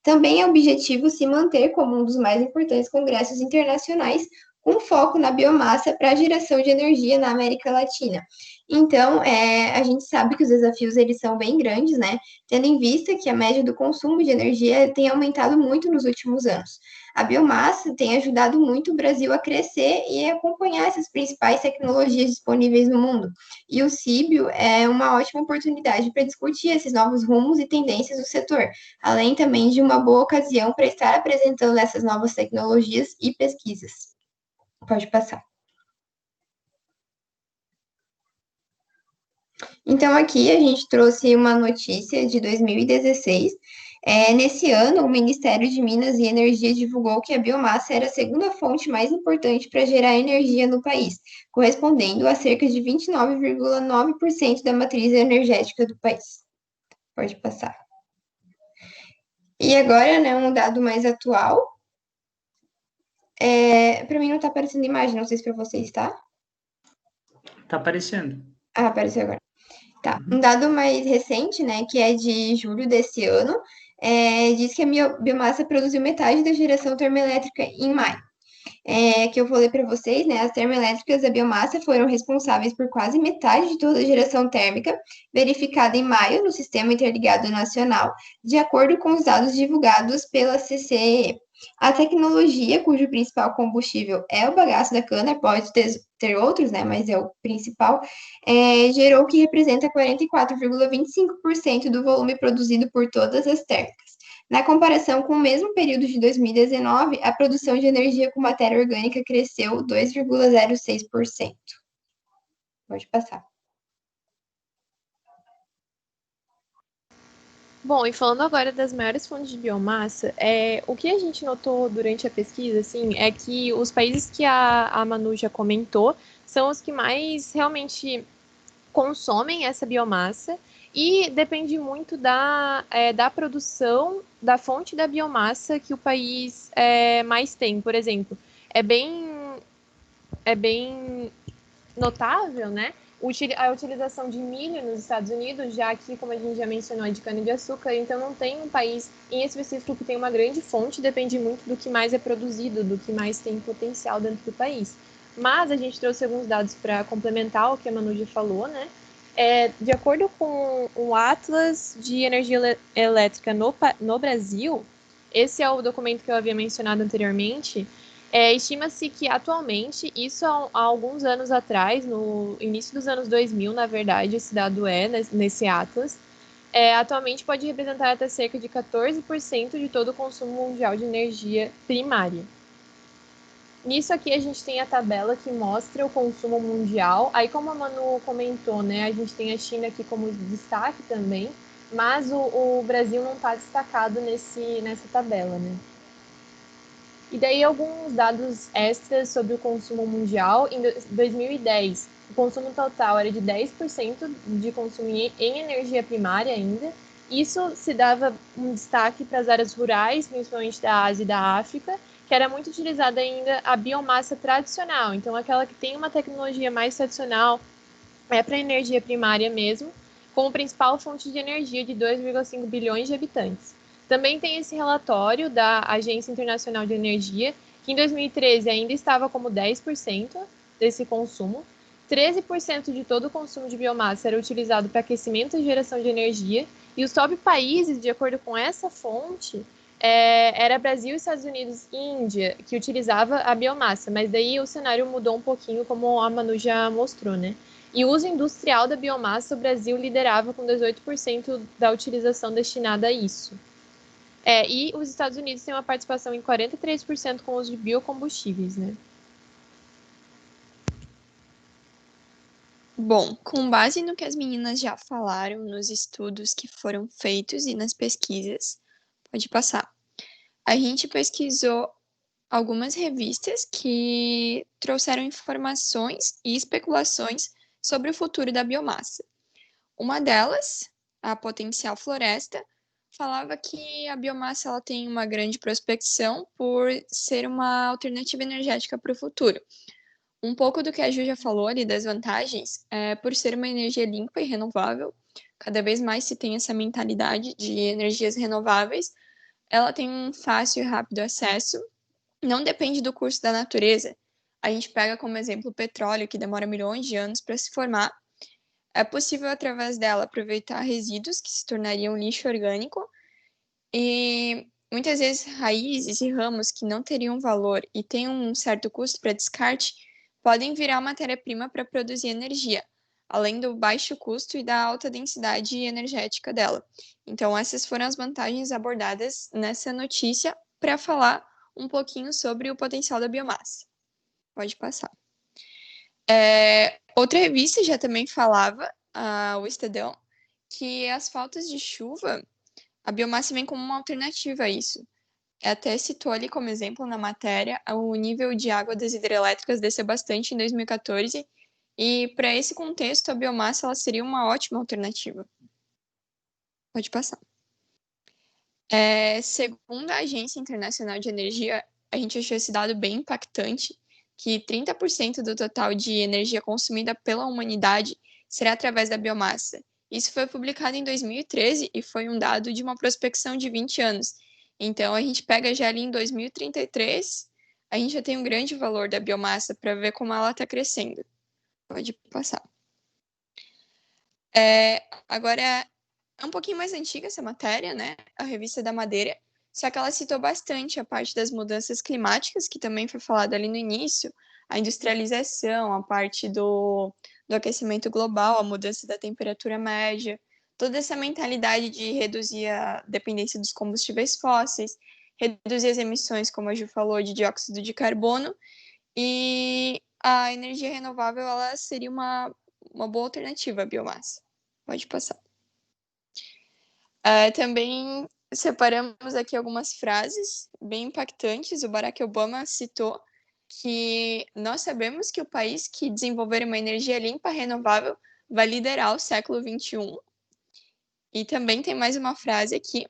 Também é objetivo se manter como um dos mais importantes congressos internacionais com foco na biomassa para a geração de energia na América Latina. Então, a gente sabe que os desafios eles são bem grandes, né? Tendo em vista que a média do consumo de energia tem aumentado muito nos últimos anos. A biomassa tem ajudado muito o Brasil a crescer e acompanhar essas principais tecnologias disponíveis no mundo. E o Cíbio é uma ótima oportunidade para discutir esses novos rumos e tendências do setor, além também de uma boa ocasião para estar apresentando essas novas tecnologias e pesquisas. Pode passar. Então, aqui a gente trouxe uma notícia de 2016. Nesse ano, o Ministério de Minas e Energia divulgou que a biomassa era a segunda fonte mais importante para gerar energia no país, correspondendo a cerca de 29,9% da matriz energética do país. Pode passar. E agora, né, um dado mais atual. Para mim não está aparecendo imagem, não sei se para vocês está. Está aparecendo. Ah, apareceu agora. Tá. Um dado mais recente, né, que é de julho desse ano, diz que a biomassa produziu metade da geração termoelétrica em maio. Que eu vou ler para vocês, né? As termoelétricas da biomassa foram responsáveis por quase metade de toda a geração térmica verificada em maio no Sistema Interligado Nacional, de acordo com os dados divulgados pela CCEE. A tecnologia, cujo principal combustível é o bagaço da cana, pode ter outros, né? Mas é o principal, gerou que representa 44,25% do volume produzido por todas as térmicas. Na comparação com o mesmo período de 2019, a produção de energia com matéria orgânica cresceu 2,06%. Pode passar. Bom, e falando agora das maiores fontes de biomassa, o que a gente notou durante a pesquisa, assim, é que os países que a Manu já comentou são os que mais realmente consomem essa biomassa e depende muito da produção da fonte da biomassa que o país mais tem. Por exemplo, é bem notável, né? A utilização de milho nos Estados Unidos, já que, como a gente já mencionou, é de cana-de-açúcar, então não tem um país em específico que tem uma grande fonte, depende muito do que mais é produzido, do que mais tem potencial dentro do país. Mas a gente trouxe alguns dados para complementar o que a Manu já falou, né? De acordo com o Atlas de Energia Elétrica no Brasil, esse é o documento que eu havia mencionado anteriormente. Estima-se que atualmente, isso há alguns anos atrás, no início dos anos 2000, na verdade, esse dado nesse Atlas, atualmente pode representar até cerca de 14% de todo o consumo mundial de energia primária. Nisso aqui a gente tem a tabela que mostra o consumo mundial. Aí, como a Manu comentou, né, a gente tem a China aqui como destaque também, mas o Brasil não está destacado nessa tabela, né? E daí alguns dados extras sobre o consumo mundial. Em 2010, o consumo total era de 10% de consumo em energia primária ainda. Isso se dava um destaque para as áreas rurais, principalmente da Ásia e da África, que era muito utilizada ainda a biomassa tradicional. Então, aquela que tem uma tecnologia mais tradicional para energia primária mesmo, como principal fonte de energia de 2,5 bilhões de habitantes. Também tem esse relatório da Agência Internacional de Energia, que em 2013 ainda estava como 10% desse consumo. 13% de todo o consumo de biomassa era utilizado para aquecimento e geração de energia. E os top países, de acordo com essa fonte, era Brasil, Estados Unidos e Índia, que utilizava a biomassa. Mas daí o cenário mudou um pouquinho, como a Manu já mostrou, né? E o uso industrial da biomassa, o Brasil liderava com 18% da utilização destinada a isso. E os Estados Unidos têm uma participação em 43% com o uso de biocombustíveis, né? Bom, com base no que as meninas já falaram, nos estudos que foram feitos e nas pesquisas, pode passar. A gente pesquisou algumas revistas que trouxeram informações e especulações sobre o futuro da biomassa. Uma delas, a Potencial Floresta, falava que a biomassa ela tem uma grande prospecção por ser uma alternativa energética para o futuro. Um pouco do que a Ju já falou ali das vantagens, por ser uma energia limpa e renovável, cada vez mais se tem essa mentalidade de energias renováveis, ela tem um fácil e rápido acesso, não depende do curso da natureza, a gente pega como exemplo o petróleo, que demora milhões de anos para se formar. É possível, através dela, aproveitar resíduos que se tornariam lixo orgânico e muitas vezes raízes e ramos que não teriam valor e têm um certo custo para descarte podem virar matéria-prima para produzir energia, além do baixo custo e da alta densidade energética dela. Então, essas foram as vantagens abordadas nessa notícia para falar um pouquinho sobre o potencial da biomassa. Pode passar. Outra revista já também falava, o Estadão, que as faltas de chuva, a biomassa vem como uma alternativa a isso. Até citou ali como exemplo na matéria o nível de água das hidrelétricas desceu bastante em 2014 e para esse contexto a biomassa ela seria uma ótima alternativa. Pode passar. Segundo a Agência Internacional de Energia, a gente achou esse dado bem impactante, que 30% do total de energia consumida pela humanidade será através da biomassa. Isso foi publicado em 2013 e foi um dado de uma prospecção de 20 anos. Então, a gente pega já ali em 2033, a gente já tem um grande valor da biomassa para ver como ela está crescendo. Pode passar. Agora, é um pouquinho mais antiga essa matéria, né? A Revista da Madeira, só que ela citou bastante a parte das mudanças climáticas, que também foi falado ali no início, a industrialização, a parte do aquecimento global, a mudança da temperatura média, toda essa mentalidade de reduzir a dependência dos combustíveis fósseis, reduzir as emissões, como a Ju falou, de dióxido de carbono, e a energia renovável ela seria uma boa alternativa à biomassa. Pode passar. Também separamos aqui algumas frases bem impactantes. O Barack Obama citou que nós sabemos que o país que desenvolver uma energia limpa e renovável vai liderar o século XXI. E também tem mais uma frase aqui,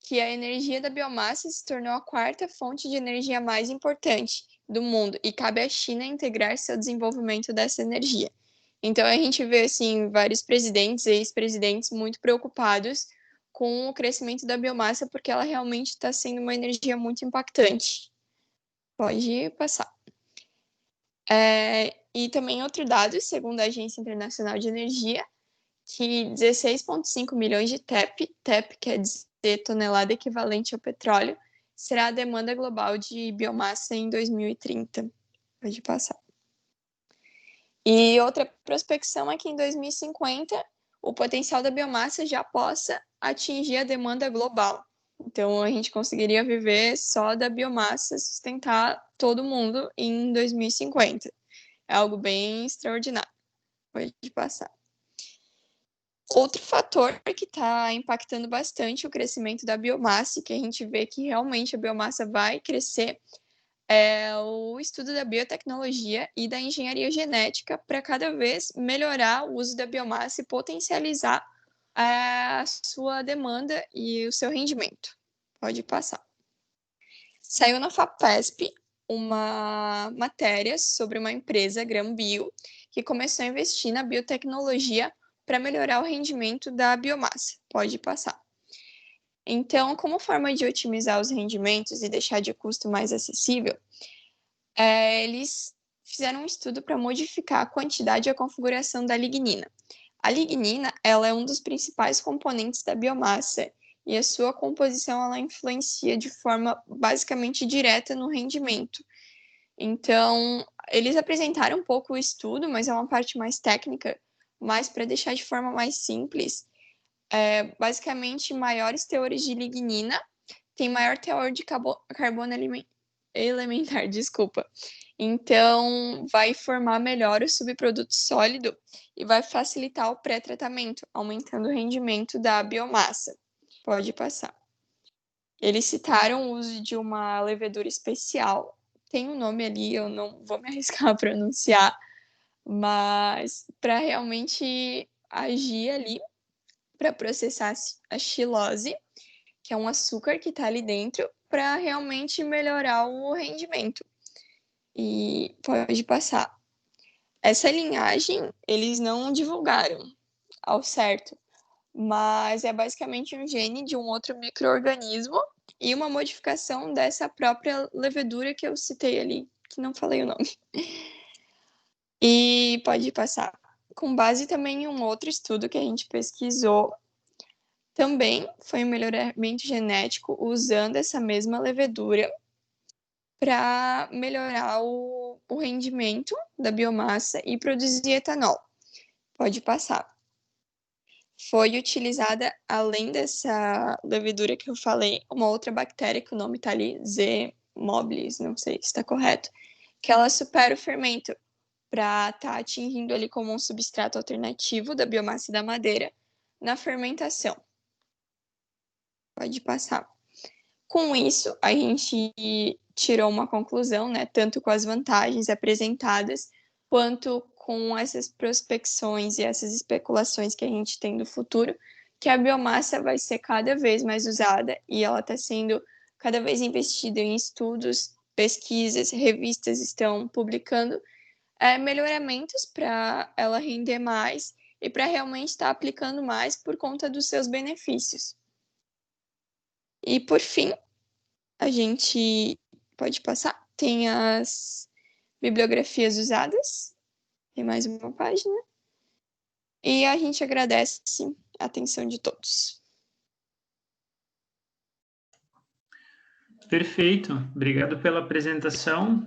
que a energia da biomassa se tornou a quarta fonte de energia mais importante do mundo e cabe à China integrar-se ao desenvolvimento dessa energia. Então, a gente vê, assim, vários presidentes e ex-presidentes muito preocupados com o crescimento da biomassa, porque ela realmente está sendo uma energia muito impactante. Pode passar. E também outro dado, segundo a Agência Internacional de Energia, que 16,5 milhões de TEP quer dizer tonelada equivalente ao petróleo, será a demanda global de biomassa em 2030. Pode passar. E outra prospecção é que em 2050 o potencial da biomassa já possa atingir a demanda global. Então, a gente conseguiria viver só da biomassa, sustentar todo mundo em 2050. É algo bem extraordinário. Pode passar. Outro fator que está impactando bastante o crescimento da biomassa, e que a gente vê que realmente a biomassa vai crescer, é o estudo da biotecnologia e da engenharia genética para cada vez melhorar o uso da biomassa e potencializar a sua demanda e o seu rendimento. Pode passar. Saiu na FAPESP uma matéria sobre uma empresa, GrãoBio, que começou a investir na biotecnologia para melhorar o rendimento da biomassa. Pode passar. Então, como forma de otimizar os rendimentos e deixar de custo mais acessível, eles fizeram um estudo para modificar a quantidade e a configuração da lignina. A lignina ela é um dos principais componentes da biomassa e a sua composição ela influencia de forma basicamente direta no rendimento. Então, eles apresentaram um pouco o estudo, mas é uma parte mais técnica, mas para deixar de forma mais simples, basicamente, maiores teores de lignina têm maior teor de carbono elementar, desculpa. Então, vai formar melhor o subproduto sólido e vai facilitar o pré-tratamento, aumentando o rendimento da biomassa. Pode passar. Eles citaram o uso de uma levedura especial. Tem um nome ali, eu não vou me arriscar a pronunciar, mas para realmente agir ali para processar a xilose, que é um açúcar que está ali dentro, para realmente melhorar o rendimento. E pode passar. Essa linhagem, eles não divulgaram ao certo, mas é basicamente um gene de um outro micro-organismo e uma modificação dessa própria levedura que eu citei ali, que não falei o nome. E pode passar. Com base também em um outro estudo que a gente pesquisou, também foi um melhoramento genético usando essa mesma levedura para melhorar o rendimento da biomassa e produzir etanol. Pode passar. Foi utilizada, além dessa levedura que eu falei, uma outra bactéria que o nome está ali, Z. mobilis, não sei se está correto, que ela supera o fermento para estar atingindo ali como um substrato alternativo da biomassa da madeira na fermentação. Pode passar. Com isso, a gente tirou uma conclusão, né, tanto com as vantagens apresentadas, quanto com essas prospecções e essas especulações que a gente tem do futuro, que a biomassa vai ser cada vez mais usada e ela está sendo cada vez investida em estudos, pesquisas, revistas estão publicando melhoramentos para ela render mais e para realmente estar aplicando mais por conta dos seus benefícios. E, por fim, a gente pode passar, tem as bibliografias usadas, tem mais uma página, e a gente agradece a atenção de todos. Perfeito, obrigado pela apresentação.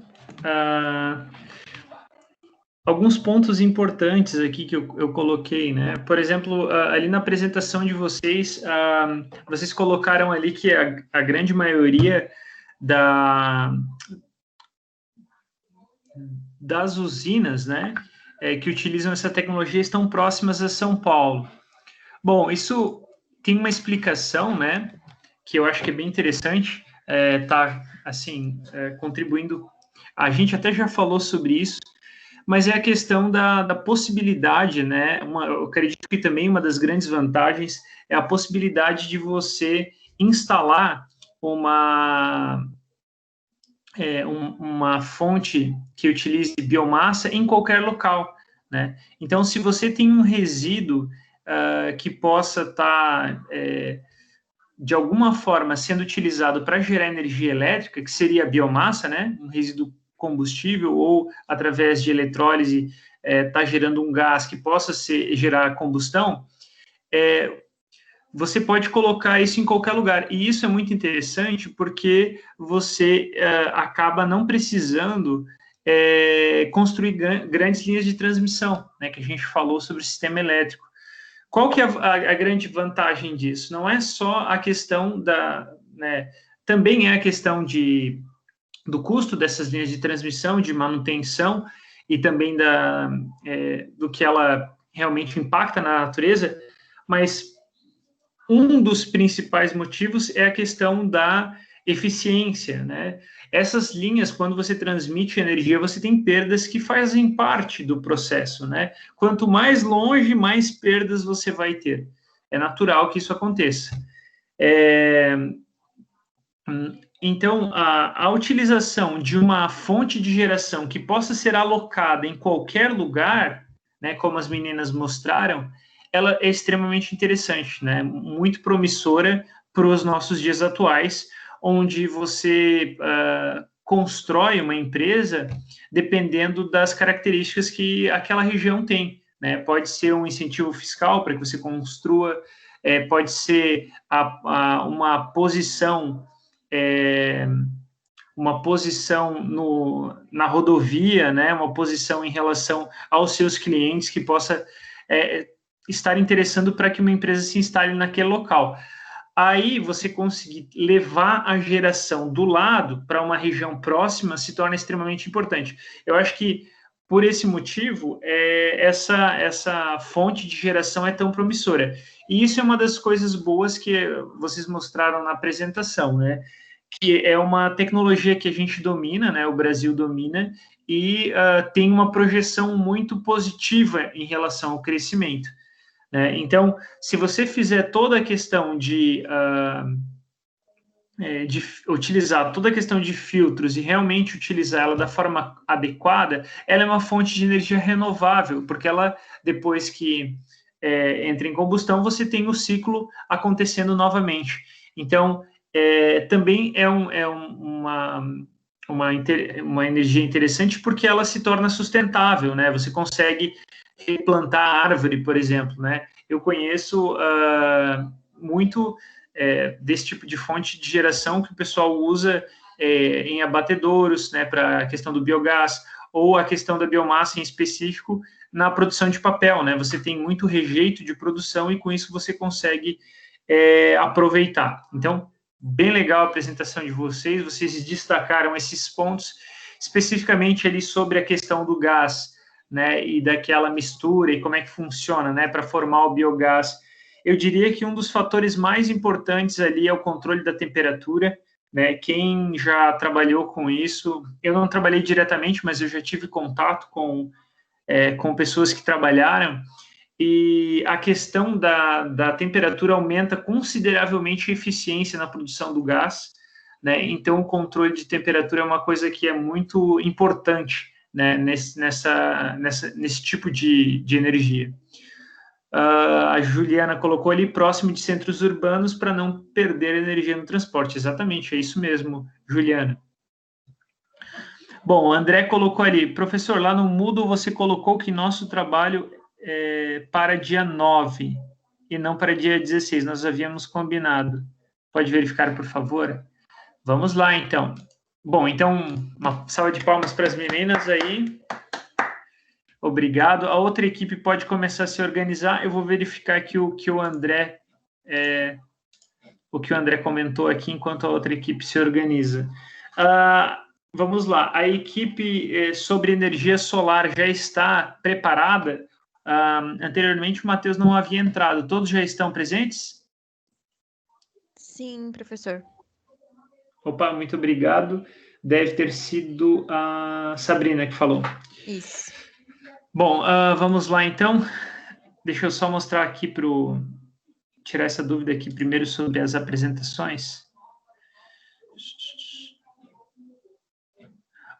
Alguns pontos importantes aqui que eu coloquei, né? Por exemplo, ali na apresentação de vocês, vocês colocaram ali que a grande maioria das usinas, né, que utilizam essa tecnologia estão próximas a São Paulo. Bom, isso tem uma explicação, né, que eu acho que é bem interessante, tá, assim, contribuindo. A gente até já falou sobre isso, mas é a questão da possibilidade, né? Eu acredito que também uma das grandes vantagens é a possibilidade de você instalar uma fonte que utilize biomassa em qualquer local, né? Então, se você tem um resíduo que possa estar, de alguma forma, sendo utilizado para gerar energia elétrica, que seria a biomassa, né? Um resíduo combustível ou através de eletrólise está gerando um gás que possa gerar combustão, você pode colocar isso em qualquer lugar. E isso é muito interessante porque você acaba não precisando construir grandes linhas de transmissão, né, que a gente falou sobre o sistema elétrico. Qual que é a grande vantagem disso? Não é só a questão né, também é a questão do custo dessas linhas de transmissão, de manutenção e também do que ela realmente impacta na natureza, mas um dos principais motivos é a questão da eficiência, né? Essas linhas, quando você transmite energia, você tem perdas que fazem parte do processo, né? Quanto mais longe, mais perdas você vai ter. É natural que isso aconteça. Então, a utilização de uma fonte de geração que possa ser alocada em qualquer lugar, né, como as meninas mostraram, ela é extremamente interessante, né, muito promissora para os nossos dias atuais, onde você constrói uma empresa dependendo das características que aquela região tem, né? Pode ser um incentivo fiscal para que você construa, pode ser uma posição na rodovia, né, uma posição em relação aos seus clientes que possa estar interessando para que uma empresa se instale naquele local. Aí você conseguir levar a geração do lado para uma região próxima se torna extremamente importante. Eu acho que, por esse motivo, essa fonte de geração é tão promissora. E isso é uma das coisas boas que vocês mostraram na apresentação, né? Que é uma tecnologia que a gente domina, né? O Brasil domina, e tem uma projeção muito positiva em relação ao crescimento. Né? Então, se você fizer toda a questão de utilizar toda a questão de filtros e realmente utilizar ela da forma adequada, ela é uma fonte de energia renovável, porque ela, depois que entra em combustão, você tem o ciclo acontecendo novamente. Então, também é uma energia interessante porque ela se torna sustentável, né? Você consegue replantar árvore, por exemplo, né? Eu conheço muito desse tipo de fonte de geração que o pessoal usa em abatedouros, né, para a questão do biogás, ou a questão da biomassa em específico na produção de papel, né? Você tem muito rejeito de produção e com isso você consegue aproveitar. Então, bem legal a apresentação de vocês destacaram esses pontos, especificamente ali sobre a questão do gás, né, e daquela mistura e como é que funciona, né, para formar o biogás. Eu diria que um dos fatores mais importantes ali é o controle da temperatura, né? Quem já trabalhou com isso, eu não trabalhei diretamente, mas eu já tive contato com pessoas que trabalharam, e a questão da temperatura aumenta consideravelmente a eficiência na produção do gás, né? Então, o controle de temperatura é uma coisa que é muito importante, né, nesse tipo de energia. A Juliana colocou ali próximo de centros urbanos para não perder energia no transporte. Exatamente, é isso mesmo, Juliana. Bom, o André colocou ali, professor, lá no Moodle você colocou que nosso trabalho é para dia 9 e não para dia 16, nós havíamos combinado. Pode verificar, por favor? Vamos lá, então. Bom, então, uma salva de palmas para as meninas aí. Obrigado. A outra equipe pode começar a se organizar. Eu vou verificar aqui o que o André comentou aqui enquanto a outra equipe se organiza. Vamos lá. A equipe sobre energia solar já está preparada? Anteriormente o Matheus não havia entrado. Todos já estão presentes? Sim, professor. Opa, muito obrigado. Deve ter sido a Sabrina que falou. Isso. Bom, vamos lá então. Deixa eu só mostrar aqui tirar essa dúvida aqui primeiro sobre as apresentações.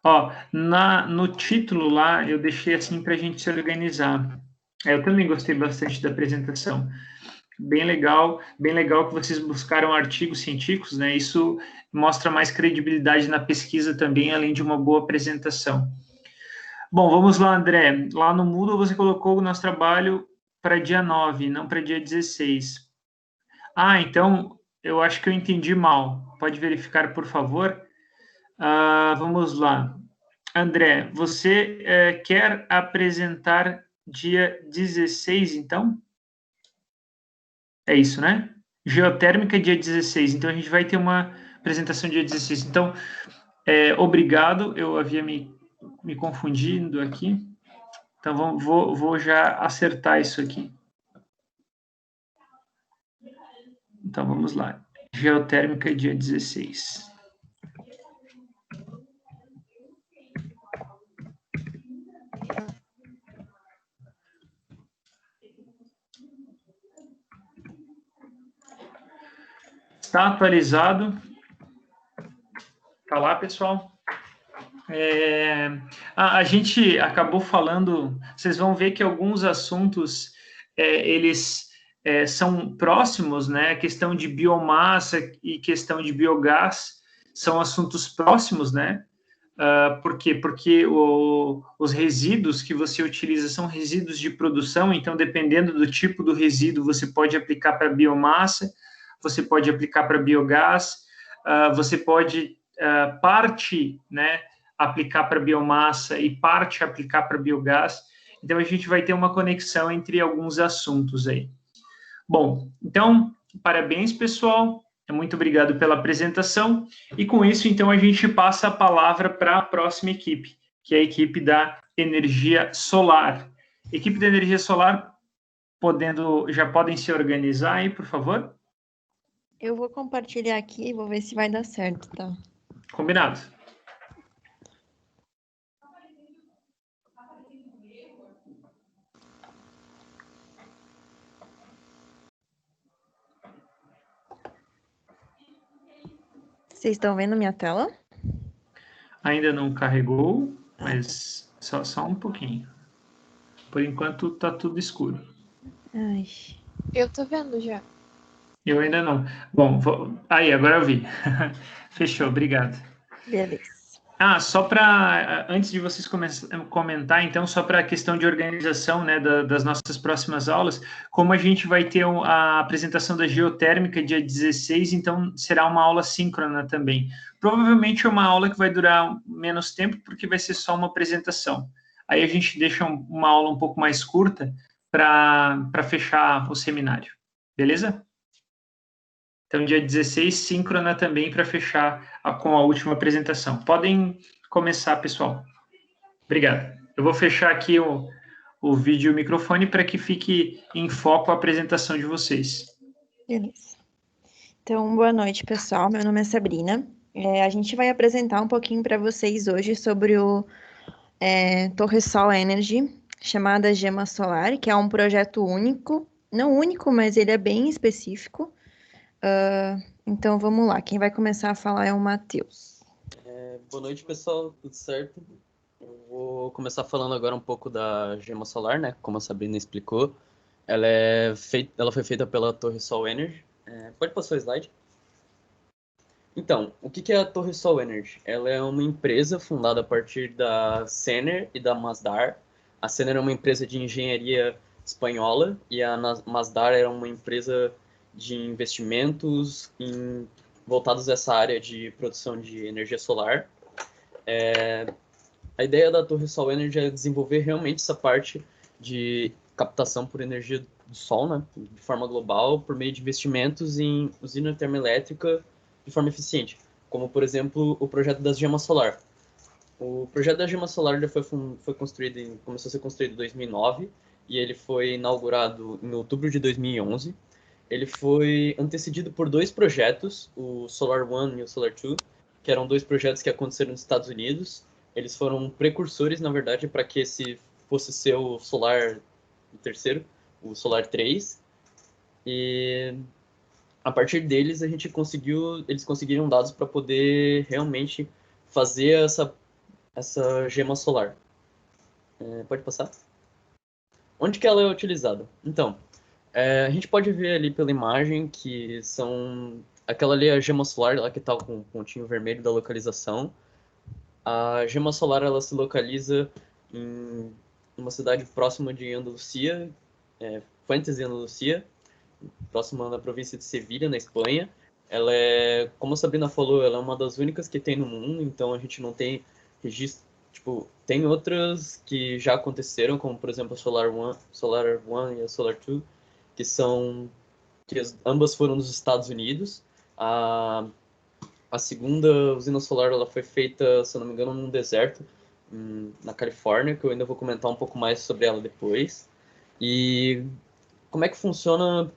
Ó, no título lá, eu deixei assim para a gente se organizar. Eu também gostei bastante da apresentação. Bem legal que vocês buscaram artigos científicos, né? Isso mostra mais credibilidade na pesquisa também, além de uma boa apresentação. Bom, vamos lá, André. Lá no Moodle você colocou o nosso trabalho para dia 9, não para dia 16. Então, eu acho que eu entendi mal. Pode verificar, por favor? Vamos lá. André, você quer apresentar dia 16, então? É isso, né? Geotérmica dia 16. Então, a gente vai ter uma apresentação dia 16. Então, obrigado. Eu havia me confundindo aqui. Então, vou já acertar isso aqui. Então, vamos lá. Geotérmica dia 16. Está atualizado. Tá lá, pessoal. A gente acabou falando, vocês vão ver que alguns assuntos, eles são próximos, né? A questão de biomassa e questão de biogás são assuntos próximos, né? Por quê? Porque os resíduos que você utiliza são resíduos de produção, então, dependendo do tipo do resíduo, você pode aplicar para biomassa, você pode aplicar para biogás, você pode parte, né, aplicar para biomassa e parte aplicar para biogás. Então, a gente vai ter uma conexão entre alguns assuntos aí. Bom, então, parabéns, pessoal. Muito obrigado pela apresentação. E com isso, então, a gente passa a palavra para a próxima equipe, que é a equipe da energia solar. Equipe da energia solar, já podem se organizar aí, por favor? Eu vou compartilhar aqui e vou ver se vai dar certo, tá? Combinado. Vocês estão vendo minha tela? Ainda não carregou, mas só um pouquinho. Por enquanto, tá tudo escuro. Ai. Eu tô vendo já. Eu ainda não. Bom, aí, agora eu vi. Fechou, obrigado. Beleza. Só para, antes de vocês comentar, então, só para a questão de organização, né, das nossas próximas aulas, como a gente vai ter a apresentação da geotérmica dia 16, então será uma aula síncrona também. Provavelmente é uma aula que vai durar menos tempo, porque vai ser só uma apresentação. Aí a gente deixa uma aula um pouco mais curta para fechar o seminário. Beleza? Então, dia 16, síncrona também para fechar com a última apresentação. Podem começar, pessoal. Obrigado. Eu vou fechar aqui o vídeo e o microfone para que fique em foco a apresentação de vocês. Beleza. Então, boa noite, pessoal. Meu nome é Sabrina. A gente vai apresentar um pouquinho para vocês hoje sobre o Torre Sol Energy, chamada Gema Solar, que é um projeto único. Não único, mas ele é bem específico. Então, vamos lá. Quem vai começar a falar é o Matheus. Boa noite, pessoal. Tudo certo? Eu vou começar falando agora um pouco da Gema Solar, né? Como a Sabrina explicou. Ela foi feita pela Torre Sol Energy. Pode passar o slide? Então, o que é a Torre Sol Energy? Ela é uma empresa fundada a partir da Sener e da Masdar. A Sener é uma empresa de engenharia espanhola e a Masdar era uma empresa de investimentos voltados a essa área de produção de energia solar. A ideia da Torre Sol Energy é desenvolver realmente essa parte de captação por energia do sol, né, de forma global, por meio de investimentos em usina termoelétrica de forma eficiente, como, por exemplo, o projeto das Gema Solar. O projeto da Gema Solar já começou a ser construído em 2009 e ele foi inaugurado em outubro de 2011. Ele foi antecedido por 2 projetos, o Solar One e o Solar Two, que eram 2 projetos que aconteceram nos Estados Unidos. Eles foram precursores, na verdade, para que esse fosse ser o Solar terceiro, o Solar 3. E a partir deles eles conseguiram dados para poder realmente fazer essa gema solar. Pode passar? Onde que ela é utilizada? Então, a gente pode ver ali pela imagem que aquela ali é a gema solar, lá que está com o pontinho vermelho da localização. A gema solar ela se localiza em uma cidade próxima de Andalucia, Fuentes de Andalucia, próxima da província de Sevilha, na Espanha. Ela como a Sabrina falou, ela é uma das únicas que tem no mundo, então a gente não tem registro. Tem outras que já aconteceram, como por exemplo a Solar One e a Solar Two, que ambas foram nos Estados Unidos. A segunda usina solar ela foi feita, se eu não me engano, num deserto na Califórnia, que eu ainda vou comentar um pouco mais sobre ela depois. E como é que funciona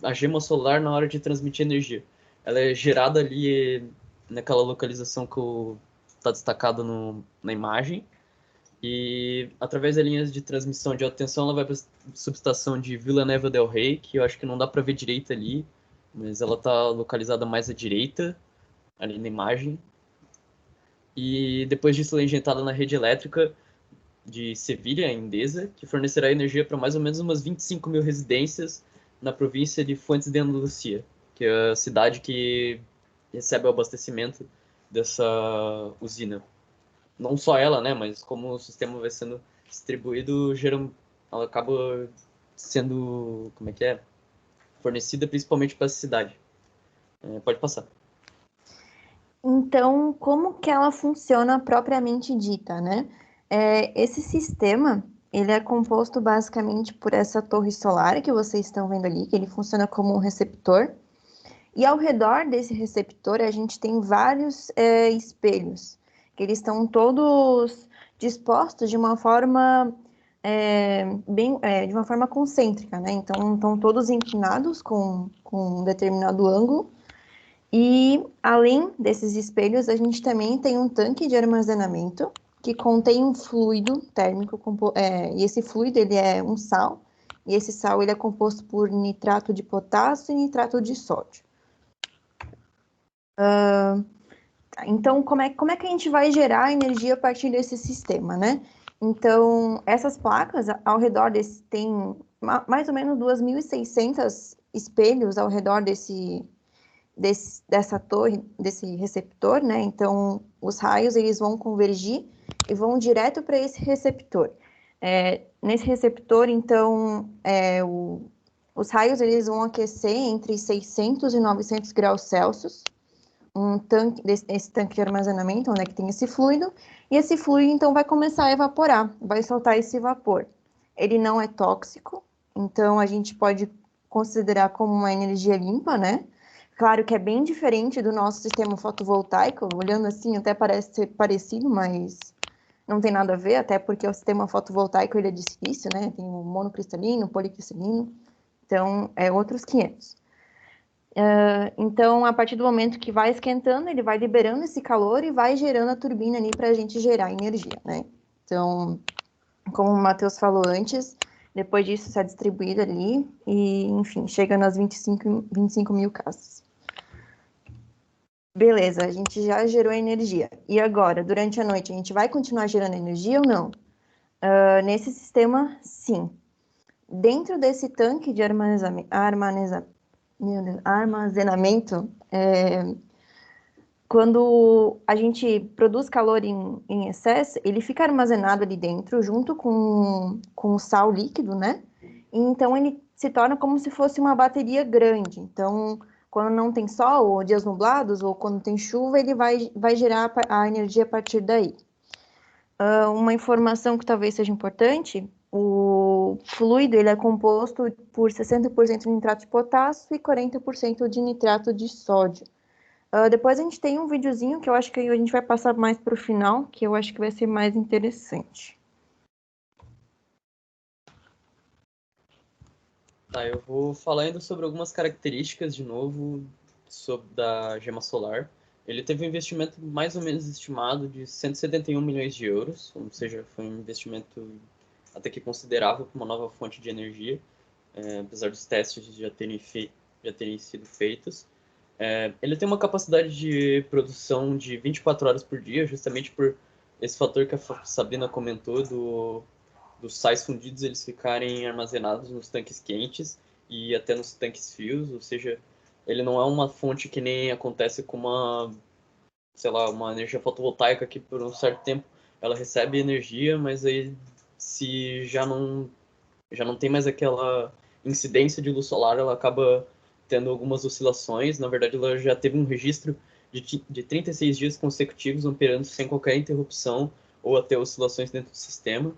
a gema solar na hora de transmitir energia? Ela é gerada ali naquela localização que está destacada na imagem, e através das linhas de transmissão de alta tensão ela vai para a subestação de Vila Nova del Rey, que eu acho que não dá para ver direito ali, mas ela está localizada mais à direita, ali na imagem. E depois disso ela é injetada na rede elétrica de Sevilha, Endesa, que fornecerá energia para mais ou menos umas 25 mil residências na província de Fuentes de Andalucia, que é a cidade que recebe o abastecimento dessa usina. Não só ela, né, mas como o sistema vai sendo distribuído, ela acaba sendo, fornecida principalmente para essa cidade. Pode passar. Então, como que ela funciona propriamente dita, né? Esse sistema, ele é composto basicamente por essa torre solar que vocês estão vendo ali, que ele funciona como um receptor. E ao redor desse receptor, a gente tem vários espelhos, que eles estão todos dispostos de uma forma de uma forma concêntrica, né? Então, estão todos inclinados com um determinado ângulo. E, além desses espelhos, a gente também tem um tanque de armazenamento que contém um fluido térmico, e esse fluido ele é um sal, e esse sal ele é composto por nitrato de potássio e nitrato de sódio. Então, como é que a gente vai gerar energia a partir desse sistema, né? Então, essas placas, ao redor tem mais ou menos 2.600 espelhos ao redor dessa torre, desse receptor, né? Então, os raios eles vão convergir e vão direto para esse receptor. Nesse receptor, então, os raios eles vão aquecer entre 600 e 900 graus Celsius, esse tanque de armazenamento, onde é que tem esse fluido, e esse fluido, então, vai começar a evaporar, vai soltar esse vapor. Ele não é tóxico, então a gente pode considerar como uma energia limpa, né? Claro que é bem diferente do nosso sistema fotovoltaico, olhando assim até parece ser parecido, mas não tem nada a ver, até porque o sistema fotovoltaico ele é de silício, né? Tem o monocristalino, o policristalino, então é outros 500. Então, a partir do momento que vai esquentando, ele vai liberando esse calor e vai gerando a turbina ali para a gente gerar energia, né? Então, como o Matheus falou antes, depois disso isso é distribuído ali e, enfim, chega nas 25 mil casas. Beleza, a gente já gerou energia. E agora, durante a noite, a gente vai continuar gerando energia ou não? Nesse sistema, sim. Dentro desse tanque de armazenamento, quando a gente produz calor em excesso, ele fica armazenado ali dentro, junto com o sal líquido, né? E então, ele se torna como se fosse uma bateria grande. Então, quando não tem sol, ou dias nublados, ou quando tem chuva, ele vai gerar a energia a partir daí. Uma informação que talvez seja importante, o fluido ele é composto por 60% de nitrato de potássio e 40% de nitrato de sódio. Depois a gente tem um videozinho que eu acho que a gente vai passar mais para o final, que eu acho que vai ser mais interessante. Tá, eu vou falar ainda sobre algumas características, de novo, da gema solar. Ele teve um investimento mais ou menos estimado de 171 milhões de euros, ou seja, foi um investimento até que considerável para uma nova fonte de energia, apesar dos testes já terem sido feitos. Ele tem uma capacidade de produção de 24 horas por dia, justamente por esse fator que a Sabrina comentou dos sais fundidos eles ficarem armazenados nos tanques quentes e até nos tanques frios, ou seja, ele não é uma fonte que nem acontece com uma energia fotovoltaica que por um certo tempo ela recebe energia, mas aí se já não tem mais aquela incidência de luz solar, ela acaba tendo algumas oscilações. Na verdade, ela já teve um registro de 36 dias consecutivos operando sem qualquer interrupção ou até oscilações dentro do sistema.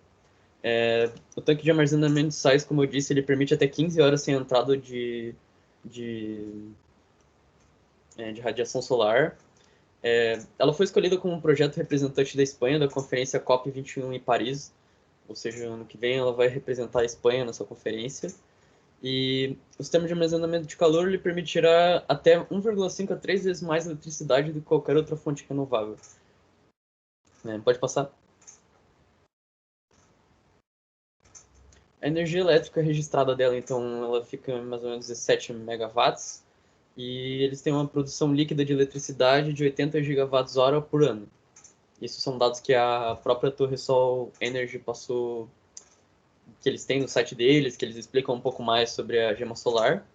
O tanque de armazenamento de sais, como eu disse, ele permite até 15 horas sem entrada de radiação solar. Ela foi escolhida como um projeto representante da Espanha da conferência COP21 em Paris, ou seja, ano que vem ela vai representar a Espanha nessa conferência. E o sistema de armazenamento de calor ele permite gerar até 1,5 a 3 vezes mais eletricidade do que qualquer outra fonte renovável. Pode passar. A energia elétrica registrada dela, então, ela fica em mais ou menos 17 megawatts, e eles têm uma produção líquida de eletricidade de 80 gigawatts-hora por ano. Isso são dados que a própria Torre Sol Energy passou, que eles têm no site deles, que eles explicam um pouco mais sobre a gema solar.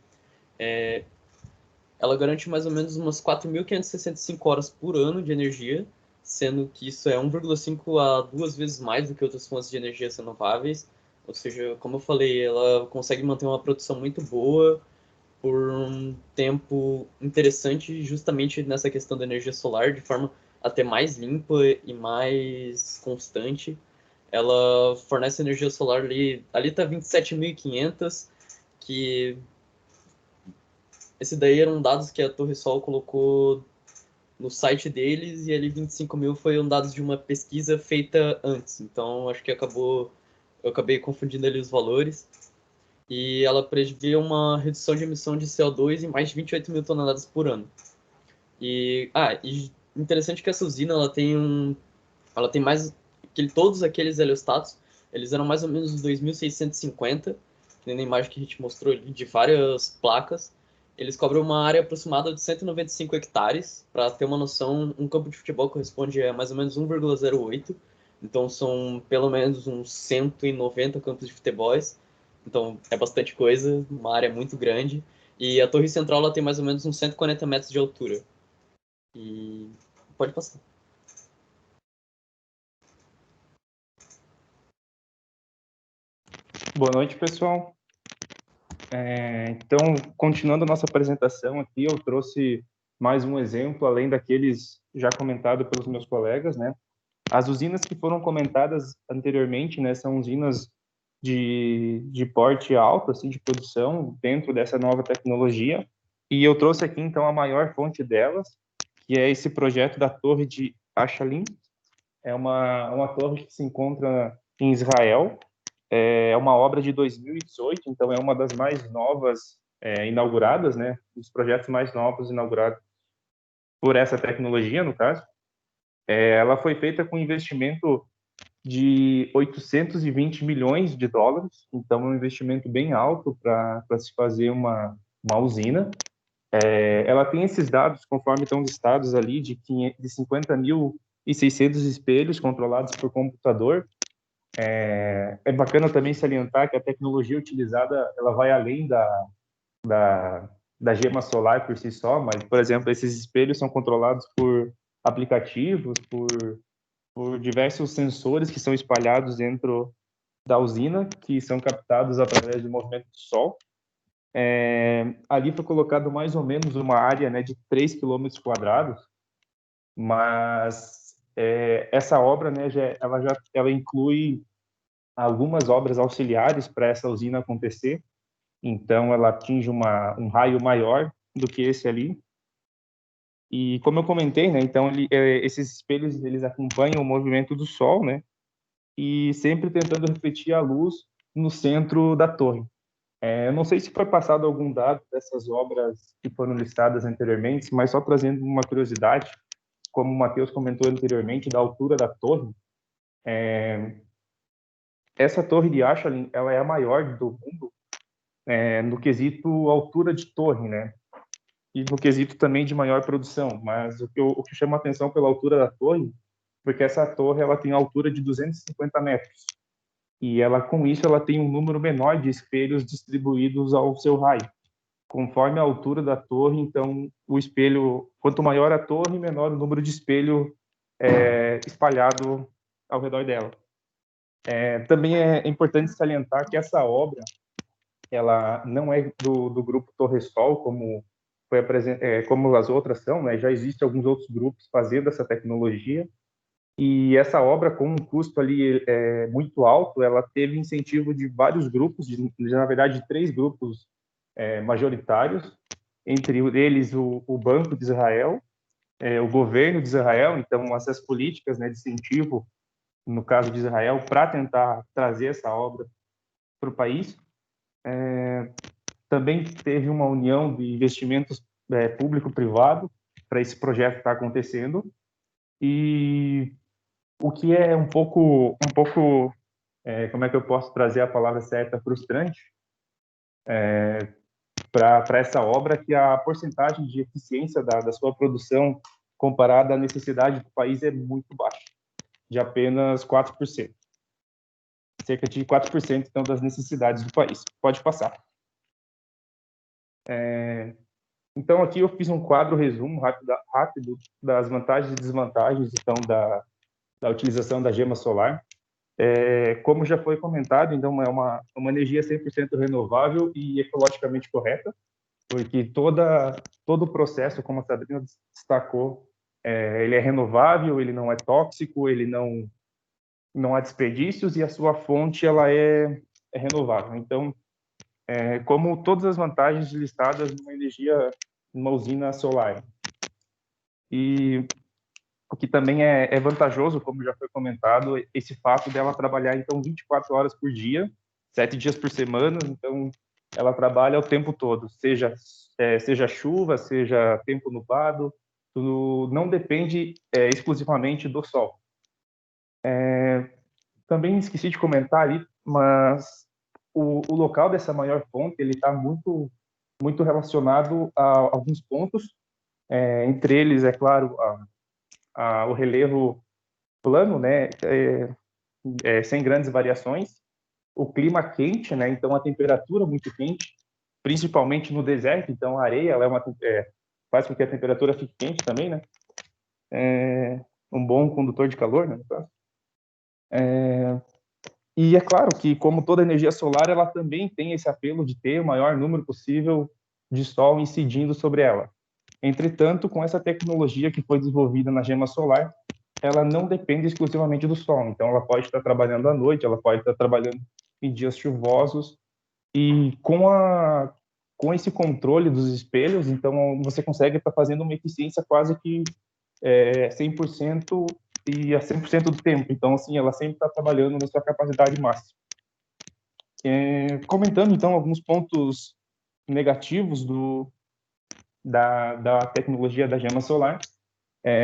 Ela garante mais ou menos umas 4.565 horas por ano de energia, sendo que isso é 1,5 a 2 vezes mais do que outras fontes de energias renováveis. Ou seja, como eu falei, ela consegue manter uma produção muito boa por um tempo interessante, justamente nessa questão da energia solar, de forma até mais limpa e mais constante. Ela fornece energia solar ali está 27.500, que esse daí eram dados que a Torre Sol colocou no site deles, e ali 25 mil foram dados de uma pesquisa feita antes. Então, acho que eu acabei confundindo ali os valores. E ela prevê uma redução de emissão de CO2 em mais de 28 mil toneladas por ano. E interessante que essa usina ela tem mais que todos aqueles heliostatos, eles eram mais ou menos os 2.650, que na imagem que a gente mostrou ali, de várias placas. Eles cobrem uma área aproximada de 195 hectares. Para ter uma noção, um campo de futebol corresponde a mais ou menos 1,08. Então são pelo menos uns 190 campos de futebol. Então, é bastante coisa, uma área muito grande. E a torre central ela tem mais ou menos uns 140 metros de altura. E pode passar. Boa noite, pessoal. Então, continuando a nossa apresentação aqui, eu trouxe mais um exemplo, além daqueles já comentados pelos meus colegas, né? As usinas que foram comentadas anteriormente, né, são usinas de porte alto, assim, de produção, dentro dessa nova tecnologia. E eu trouxe aqui, então, a maior fonte delas, que é esse projeto da Torre de Achalim. É uma torre que se encontra em Israel. É uma obra de 2018, então é uma das mais novas inauguradas, né? Dos projetos mais novos inaugurados por essa tecnologia, no caso. Ela foi feita com investimento de 820 milhões de dólares, então é um investimento bem alto para se fazer uma usina. Ela tem esses dados, conforme estão listados ali, de 50.600 espelhos controlados por computador. É bacana também salientar que a tecnologia utilizada ela vai além da gema solar por si só, mas, por exemplo, esses espelhos são controlados por aplicativos, por diversos sensores que são espalhados dentro da usina, que são captados através do movimento do Sol. Ali foi colocado mais ou menos uma área, né, de 3 quilômetros quadrados, mas essa obra, né, ela inclui algumas obras auxiliares para essa usina acontecer, então ela atinge um raio maior do que esse ali. E como eu comentei, né, então esses espelhos eles acompanham o movimento do Sol, né, e sempre tentando refletir a luz no centro da torre. Eu não sei se foi passado algum dado dessas obras que foram listadas anteriormente, mas só trazendo uma curiosidade, como o Matheus comentou anteriormente, da altura da torre. Essa torre de Achalim, ela é a maior do mundo no quesito altura de torre, né? E no quesito também de maior produção. Mas o que chama a atenção pela altura da torre, porque essa torre ela tem a altura de 250 metros. E ela, com isso, ela tem um número menor de espelhos distribuídos ao seu raio. Conforme a altura da torre, então, o espelho, quanto maior a torre, menor o número de espelho espalhado ao redor dela. Também é importante salientar que essa obra, ela não é do grupo Torre Sol, como as outras são, né? Já existem alguns outros grupos fazendo essa tecnologia, e essa obra, com um custo ali muito alto, ela teve incentivo de vários grupos, na verdade, 3 grupos majoritários, entre eles o Banco de Israel, o governo de Israel, então essas políticas, né, de incentivo, no caso de Israel, para tentar trazer essa obra para o país. Também teve uma união de investimentos público-privado para esse projeto estar acontecendo. E o que é um pouco como é que eu posso trazer a palavra certa, frustrante, para essa obra, que a porcentagem de eficiência da sua produção comparada à necessidade do país é muito baixa, de apenas 4%. Cerca de 4%, então, das necessidades do país. Pode passar. Então, aqui eu fiz um quadro resumo rápido das vantagens e desvantagens, então, da utilização da gema solar. Como já foi comentado, então, é uma energia 100% renovável e ecologicamente correta, porque todo o processo, como a Sabrina destacou, ele é renovável, ele não é tóxico, ele não há desperdícios e a sua fonte ela é renovável. Então, como todas as vantagens listadas numa usina solar. E o que também é vantajoso, como já foi comentado, esse fato dela trabalhar, então, 24 horas por dia, 7 dias por semana, então ela trabalha o tempo todo, seja chuva, seja tempo nublado, tudo não depende exclusivamente do sol. Também esqueci de comentar ali, mas o local dessa maior fonte ele está muito relacionado a alguns pontos, entre eles, é claro, o relevo plano, né, sem grandes variações, o clima quente, né? Então, a temperatura muito quente, principalmente no deserto. Então, a areia ela faz com que a temperatura fique quente também, né? Um bom condutor de calor, né? E é claro que, como toda energia solar, ela também tem esse apelo de ter o maior número possível de sol incidindo sobre ela. Entretanto, com essa tecnologia que foi desenvolvida na gema solar, ela não depende exclusivamente do sol. Então, ela pode estar trabalhando à noite, ela pode estar trabalhando em dias chuvosos. E com esse controle dos espelhos, então, você consegue estar fazendo uma eficiência quase que 100% e a 100% do tempo. Então, assim, ela sempre está trabalhando na sua capacidade máxima. Comentando, então, alguns pontos negativos da tecnologia da gema solar.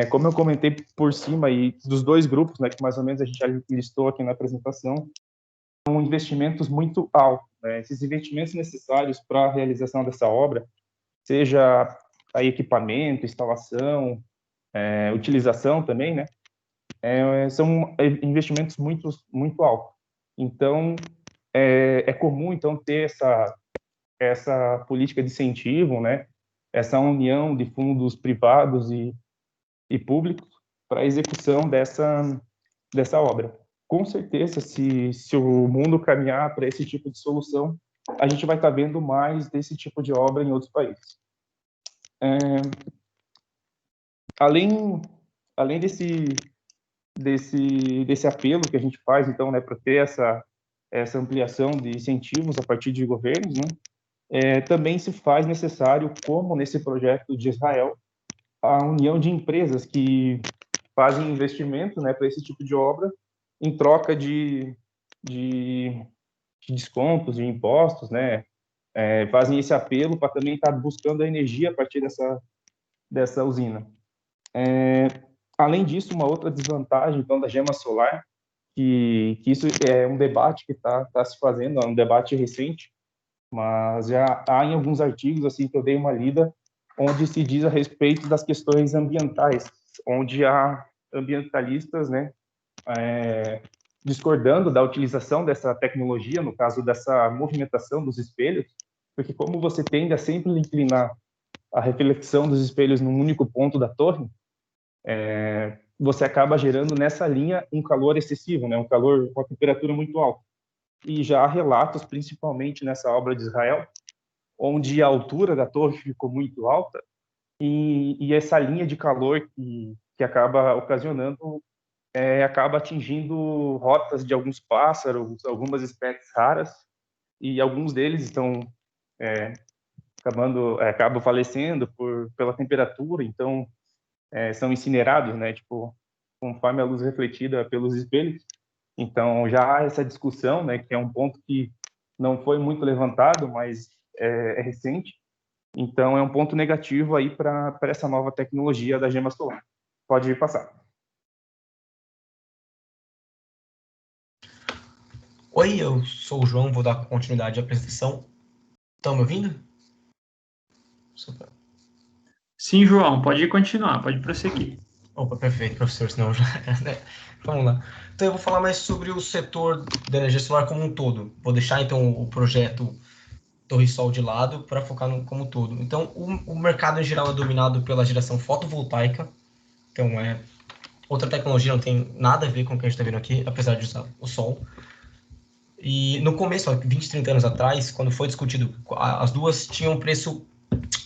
Como eu comentei por cima aí dos dois grupos, né, que mais ou menos a gente já listou aqui na apresentação, são investimentos muito altos. Né? Esses investimentos necessários para a realização dessa obra, seja aí equipamento, instalação, utilização também, né? São investimentos muito, muito altos. Então, é comum então ter essa política de incentivo, né? Essa união de fundos privados e públicos para a execução dessa obra. Com certeza, se o mundo caminhar para esse tipo de solução, a gente vai estar vendo mais desse tipo de obra em outros países. Além desse apelo que a gente faz, então, né, para ter essa ampliação de incentivos a partir de governos, né, também se faz necessário, como nesse projeto de Israel, a união de empresas que fazem investimento, né, para esse tipo de obra, em troca de descontos, de impostos, né, fazem esse apelo para também estar buscando a energia a partir dessa usina. Além disso, uma outra desvantagem então da gema solar, que isso é um debate que está se fazendo, é um debate recente, mas já há em alguns artigos assim que eu dei uma lida, onde se diz a respeito das questões ambientais, onde há ambientalistas, né, discordando da utilização dessa tecnologia, no caso dessa movimentação dos espelhos, porque como você tende a sempre inclinar a reflexão dos espelhos num único ponto da torre, você acaba gerando nessa linha um calor excessivo, né, um calor com a temperatura muito alta. E já há relatos, principalmente nessa obra de Israel, onde a altura da torre ficou muito alta e essa linha de calor que acaba ocasionando acaba atingindo rotas de alguns pássaros, algumas espécies raras, e alguns deles estão acabam falecendo pela temperatura, então são incinerados, né, tipo, conforme a luz refletida pelos espelhos. Então já há essa discussão, né, que é um ponto que não foi muito levantado, mas é recente. Então é um ponto negativo aí para essa nova tecnologia da gema solar. Pode passar. Oi, eu sou o João, vou dar continuidade à apresentação. Estão me ouvindo? Super. Sim, João, pode continuar, pode prosseguir. Opa, perfeito, professor, senão já... Né? Vamos lá. Então eu vou falar mais sobre o setor da energia solar como um todo. Vou deixar então o projeto Torre Sol de lado para focar no como um todo. Então o mercado em geral é dominado pela geração fotovoltaica. Então outra tecnologia não tem nada a ver com o que a gente está vendo aqui, apesar de usar o sol. E no começo, 20, 30 anos atrás, quando foi discutido, as duas tinham um preço...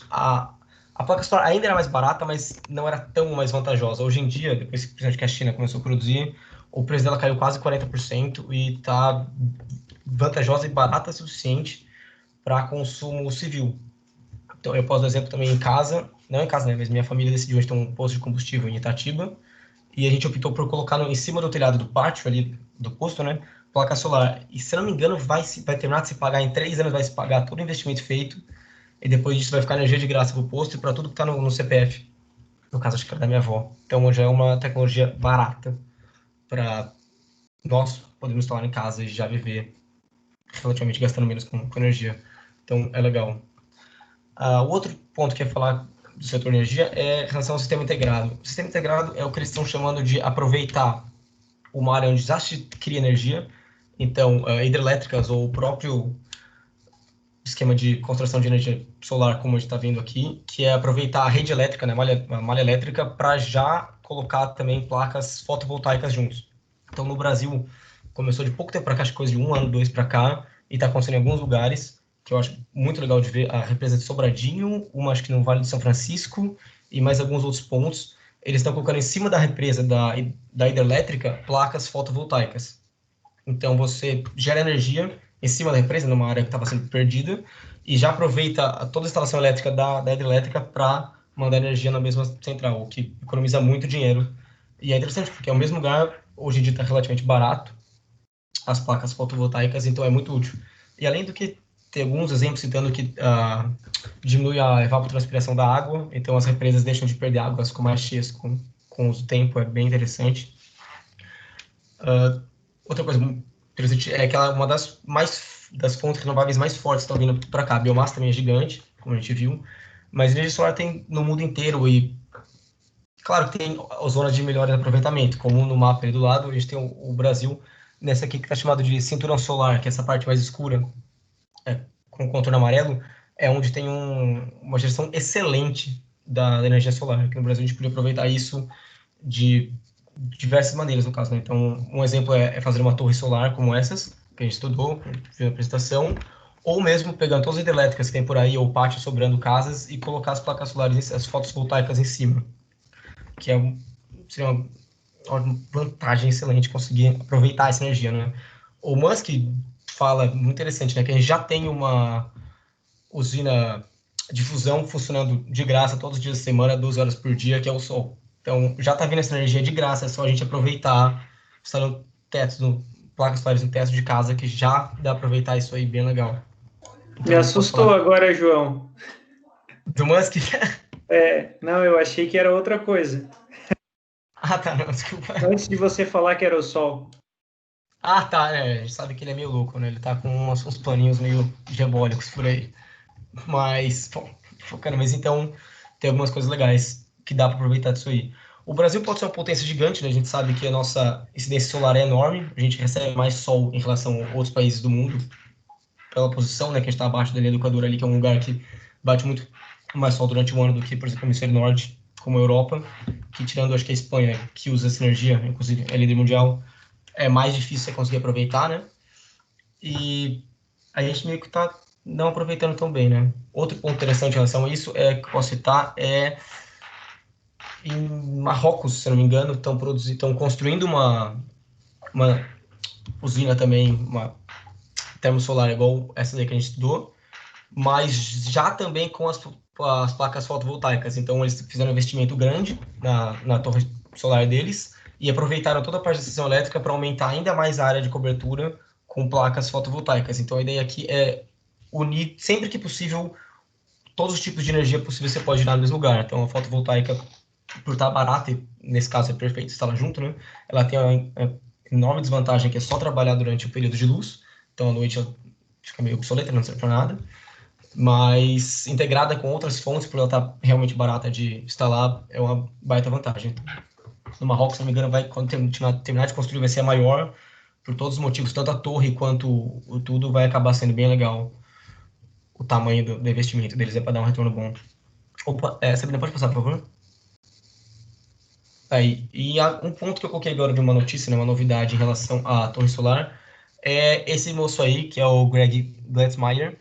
A placa solar ainda era mais barata, mas não era tão mais vantajosa. Hoje em dia, depois que a China começou a produzir, o preço dela caiu quase 40% e está vantajosa e barata o suficiente para consumo civil. Então, eu posso dar exemplo também em casa, não em casa, né, mas minha família decidiu a gente ter um posto de combustível em Itatiba, e a gente optou por colocar em cima do telhado do pátio ali do posto, né, placa solar. E se não me engano, vai terminar de se pagar em 3 anos, vai se pagar todo o investimento feito, e depois disso vai ficar energia de graça para o posto e para tudo que está no CPF. No caso, acho que era da minha avó. Então, já é uma tecnologia barata para nós podermos instalar em casa e já viver relativamente gastando menos com energia. Então, é legal. O outro ponto que eu ia falar do setor de energia é em relação ao sistema integrado. O sistema integrado é o que eles estão chamando de aproveitar uma área onde já se cria energia Então, hidrelétricas ou o próprio esquema de construção de energia solar, como a gente está vendo aqui, que é aproveitar a rede elétrica, né, a malha elétrica, para já colocar também placas fotovoltaicas juntos. Então, no Brasil, começou de pouco tempo para cá, acho que coisa de 1 ano, 2 para cá, e está acontecendo em alguns lugares, que eu acho muito legal de ver, a represa de Sobradinho, uma acho que no Vale do São Francisco, e mais alguns outros pontos. Eles estão colocando em cima da represa da hidrelétrica placas fotovoltaicas. Então, você gera energia em cima da represa, numa área que estava sendo perdida, e já aproveita toda a instalação elétrica da hidrelétrica para mandar energia na mesma central, o que economiza muito dinheiro. E é interessante, porque é o mesmo lugar, hoje em dia está relativamente barato, as placas fotovoltaicas, então é muito útil. E além do que, tem alguns exemplos citando que diminui a evapotranspiração da água, então as represas deixam de perder água, elas ficam mais cheias com o tempo, é bem interessante. Outra coisa interessante é que ela é uma das fontes renováveis mais fortes que estão vindo para cá. A biomassa também é gigante, como a gente viu, mas energia solar tem no mundo inteiro e, claro, que tem zonas de melhor aproveitamento, como no mapa ali do lado, a gente tem o Brasil nessa aqui que está chamado de cinturão solar, que é essa parte mais escura, com contorno amarelo, é onde tem uma gestão excelente da energia solar. Aqui no Brasil a gente podia aproveitar isso de diversas maneiras, no caso, né? Então, um exemplo é fazer uma torre solar como essas, que a gente estudou, viu na apresentação, ou mesmo pegando todas as hidrelétricas que tem por aí, ou pátio sobrando casas, e colocar as placas solares, as fotovoltaicas em cima, que seria uma vantagem excelente conseguir aproveitar essa energia, né? O Musk fala, muito interessante, né, que a gente já tem uma usina de fusão funcionando de graça todos os dias da semana, 12 horas por dia, que é o sol. Então, já está vindo essa energia de graça, é só a gente aproveitar, instalando placas solares no teto de casa, que já dá para aproveitar isso aí, bem legal. Então, me assustou agora, João. Do Musk? Não, eu achei que era outra coisa. Ah, tá, não, desculpa. Antes de você falar que era o sol. Ah, tá, a gente sabe que ele é meio louco, né? Ele tá com uns planinhos meio diabólicos por aí. Mas, focando, mas então, tem algumas coisas legais que dá para aproveitar disso aí. O Brasil pode ser uma potência gigante, né? A gente sabe que a nossa incidência solar é enorme, a gente recebe mais sol em relação a outros países do mundo, pela posição, né? Que a gente está abaixo da linha do Equador ali, que é um lugar que bate muito mais sol durante o ano do que, por exemplo, o hemisfério norte, como a Europa, que tirando, acho que a Espanha, que usa essa energia, inclusive é líder mundial, é mais difícil você conseguir aproveitar, né? E a gente meio que está não aproveitando tão bem, né? Outro ponto interessante em relação a isso que eu posso citar em Marrocos, se não me engano, estão construindo uma usina também, uma termosolar igual essa daí que a gente estudou, mas já também com as placas fotovoltaicas. Então, eles fizeram um investimento grande na torre solar deles e aproveitaram toda a parte da seção elétrica para aumentar ainda mais a área de cobertura com placas fotovoltaicas. Então, a ideia aqui é unir, sempre que possível, todos os tipos de energia possíveis você pode gerar no mesmo lugar. Então, a fotovoltaica, por estar barata, e nesse caso é perfeito instalar junto, né? Ela tem uma enorme desvantagem que é só trabalhar durante o período de luz. Então, à noite ela fica meio obsoleta, não serve para nada. Mas integrada com outras fontes, por ela estar realmente barata de instalar, é uma baita vantagem. No Marrocos, se não me engano, quando terminar de construir, vai ser a maior, por todos os motivos, tanto a torre quanto o tudo vai acabar sendo bem legal. O tamanho do investimento deles é para dar um retorno bom. Opa, Sabrina, pode passar, por favor? Aí, e um ponto que eu coloquei agora de uma notícia, né, uma novidade em relação à torre solar, é esse moço aí, que é o Greg Glatzmeyer.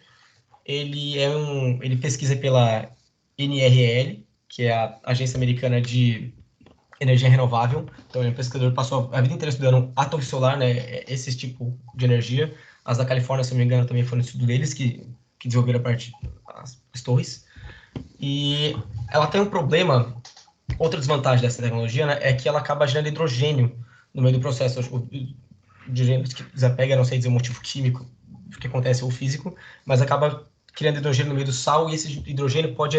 Ele pesquisa pela NRL, que é a Agência Americana de Energia Renovável. Então, ele é um pesquisador que passou a vida inteira estudando a torre solar, né, esse tipo de energia. As da Califórnia, se não me engano, também foram estudo deles, que desenvolveram as torres. E ela tem um problema, outra desvantagem dessa tecnologia, né, é que ela acaba gerando hidrogênio no meio do processo. O hidrogênio que desapega, não sei dizer o motivo químico que acontece ou físico, mas acaba criando hidrogênio no meio do sal, e esse hidrogênio pode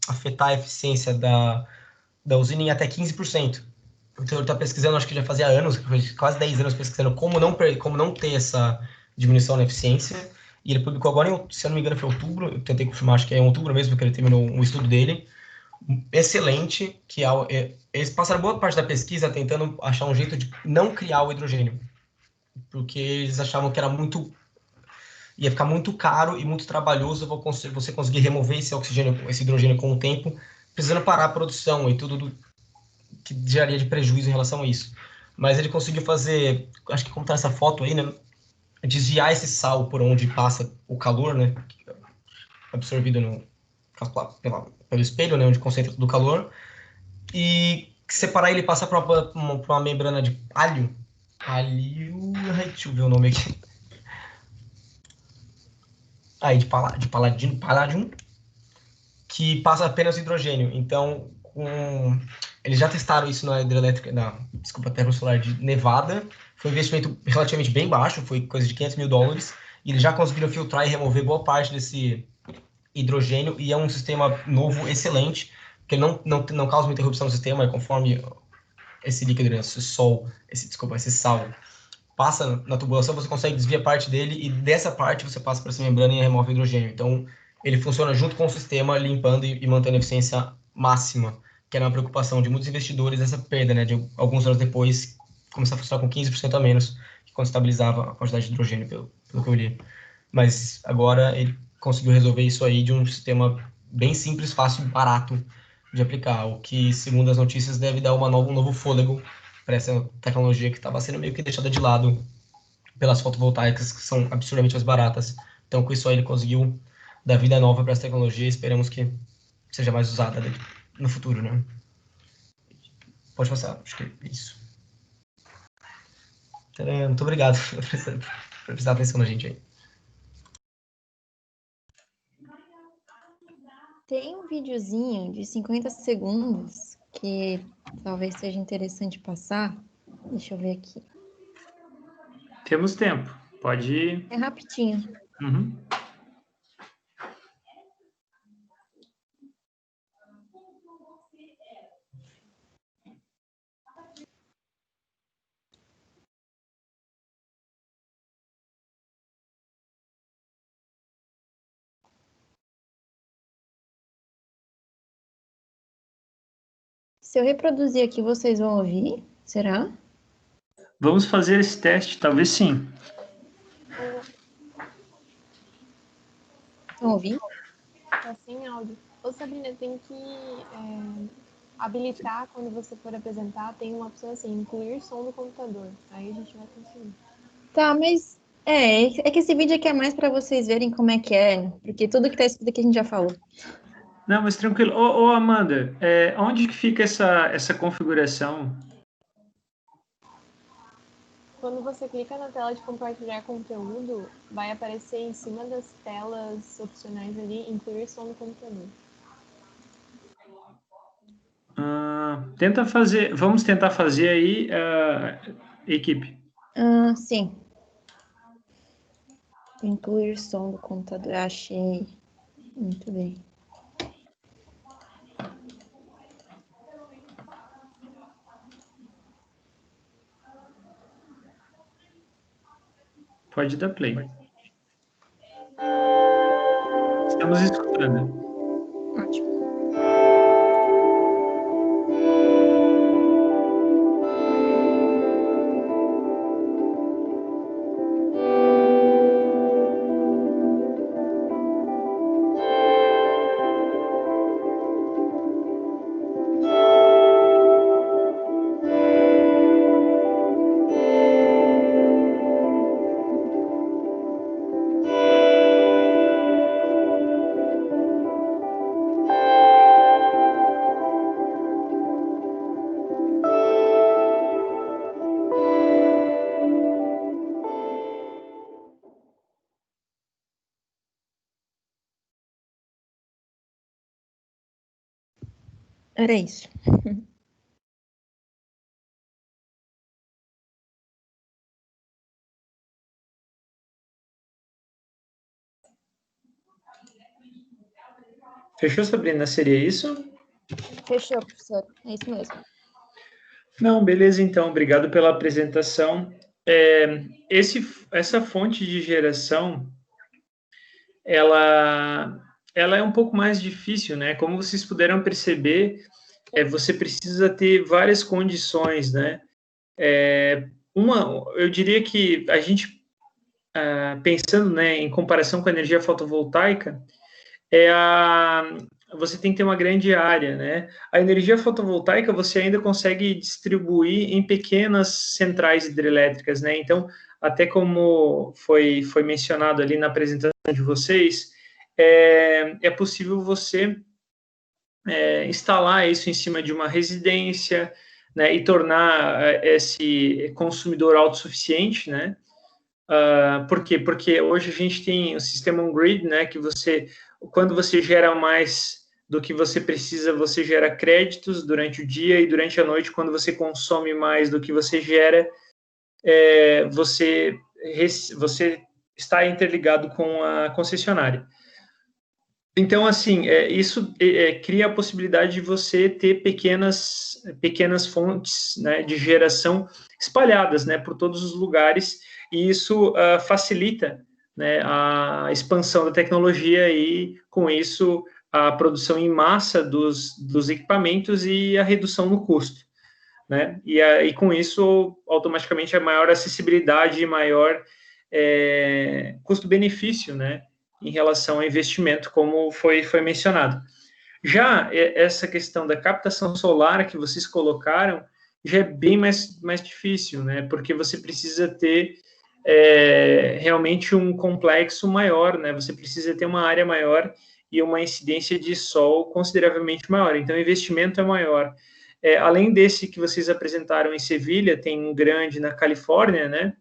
afetar a eficiência da usina em até 15%. Então, ele está pesquisando, acho que já fazia anos, quase 10 anos pesquisando como não ter essa diminuição na eficiência, e ele publicou agora, se eu não me engano, foi em outubro, eu tentei confirmar, acho que é em outubro mesmo, que ele terminou um estudo dele, excelente, que eles passaram boa parte da pesquisa tentando achar um jeito de não criar o hidrogênio. porque eles achavam que ia ficar muito caro e muito trabalhoso você conseguir remover esse oxigênio, esse hidrogênio com o tempo, precisando parar a produção e tudo que geraria de prejuízo em relação a isso. Mas ele conseguiu fazer, acho que como está essa foto aí, né, desviar esse sal por onde passa o calor, né, absorvido pelo espelho, né, onde concentra todo o calor, e separar ele e passar para uma membrana de alho, deixa eu ver o nome aqui, de paládio, que passa apenas hidrogênio. Então, eles já testaram isso na hidrelétrica, termosolar de Nevada. Foi um investimento relativamente bem baixo, foi coisa de $500 mil, e eles já conseguiram filtrar e remover boa parte desse hidrogênio, e é um sistema novo, excelente, que não causa uma interrupção no sistema, conforme esse líquido, esse sal passa na tubulação, você consegue desviar parte dele, e dessa parte você passa para essa membrana e remove o hidrogênio. Então, ele funciona junto com o sistema, limpando e mantendo a eficiência máxima, que era uma preocupação de muitos investidores, essa perda, né, de alguns anos depois, começar a funcionar com 15% a menos, que quando estabilizava a quantidade de hidrogênio, pelo que eu li. Mas agora ele conseguiu resolver isso aí de um sistema bem simples, fácil, barato de aplicar, o que, segundo as notícias, deve dar um novo fôlego para essa tecnologia que estava sendo meio que deixada de lado pelas fotovoltaicas, que são absurdamente mais baratas. Então, com isso aí, ele conseguiu dar vida nova para essa tecnologia, e esperamos que seja mais usada no futuro, né? Pode passar, acho que é isso. Muito obrigado por prestar atenção na gente aí. Tem um videozinho de 50 segundos que talvez seja interessante passar. Deixa eu ver aqui. Temos tempo. Pode ir. É rapidinho. Uhum. Se eu reproduzir aqui, vocês vão ouvir? Será? Vamos fazer esse teste, talvez sim. Estão ouvindo? Tá sem áudio. Ô, Sabrina, tem que habilitar, quando você for apresentar, tem uma opção assim, incluir som do computador. Aí a gente vai conseguir. Tá, mas é que esse vídeo aqui é mais para vocês verem como é que é, né? Porque tudo que tá escrito aqui a gente já falou. Não, mas tranquilo. Ô Amanda, onde que fica essa configuração? Quando você clica na tela de compartilhar conteúdo, vai aparecer em cima das telas opcionais ali, incluir som do computador. Vamos tentar fazer aí, equipe. Sim. Incluir som do computador, achei. Muito bem. Pode dar play. Estamos escutando. Ótimo. Era isso. Fechou, Sabrina? Seria isso? Fechou, professor. É isso mesmo. Não, beleza, então. Obrigado pela apresentação. Essa fonte de geração, ela é um pouco mais difícil, né? Como vocês puderam perceber, você precisa ter várias condições, né? eu diria que a gente, pensando, né, em comparação com a energia fotovoltaica, você tem que ter uma grande área, né? A energia fotovoltaica você ainda consegue distribuir em pequenas centrais hidrelétricas, né? Então, até como foi mencionado ali na apresentação de vocês, é possível você instalar isso em cima de uma residência, né, e tornar esse consumidor autossuficiente, né? Por quê? Porque hoje a gente tem o sistema on-grid, né, que quando você gera mais do que você precisa, você gera créditos durante o dia, e durante a noite, quando você consome mais do que você gera, você está interligado com a concessionária. Então, assim, isso cria a possibilidade de você ter pequenas fontes, né, de geração espalhadas, né, por todos os lugares, e isso facilita, né, a expansão da tecnologia e, com isso, a produção em massa dos equipamentos e a redução no custo, né? E com isso, automaticamente, a maior acessibilidade e maior custo-benefício, né, em relação ao investimento, como foi mencionado. Já essa questão da captação solar que vocês colocaram, já é bem mais difícil, né? Porque você precisa ter realmente um complexo maior, né? Você precisa ter uma área maior e uma incidência de sol consideravelmente maior. Então, o investimento é maior. Além desse que vocês apresentaram em Sevilha, tem um grande na Califórnia, né?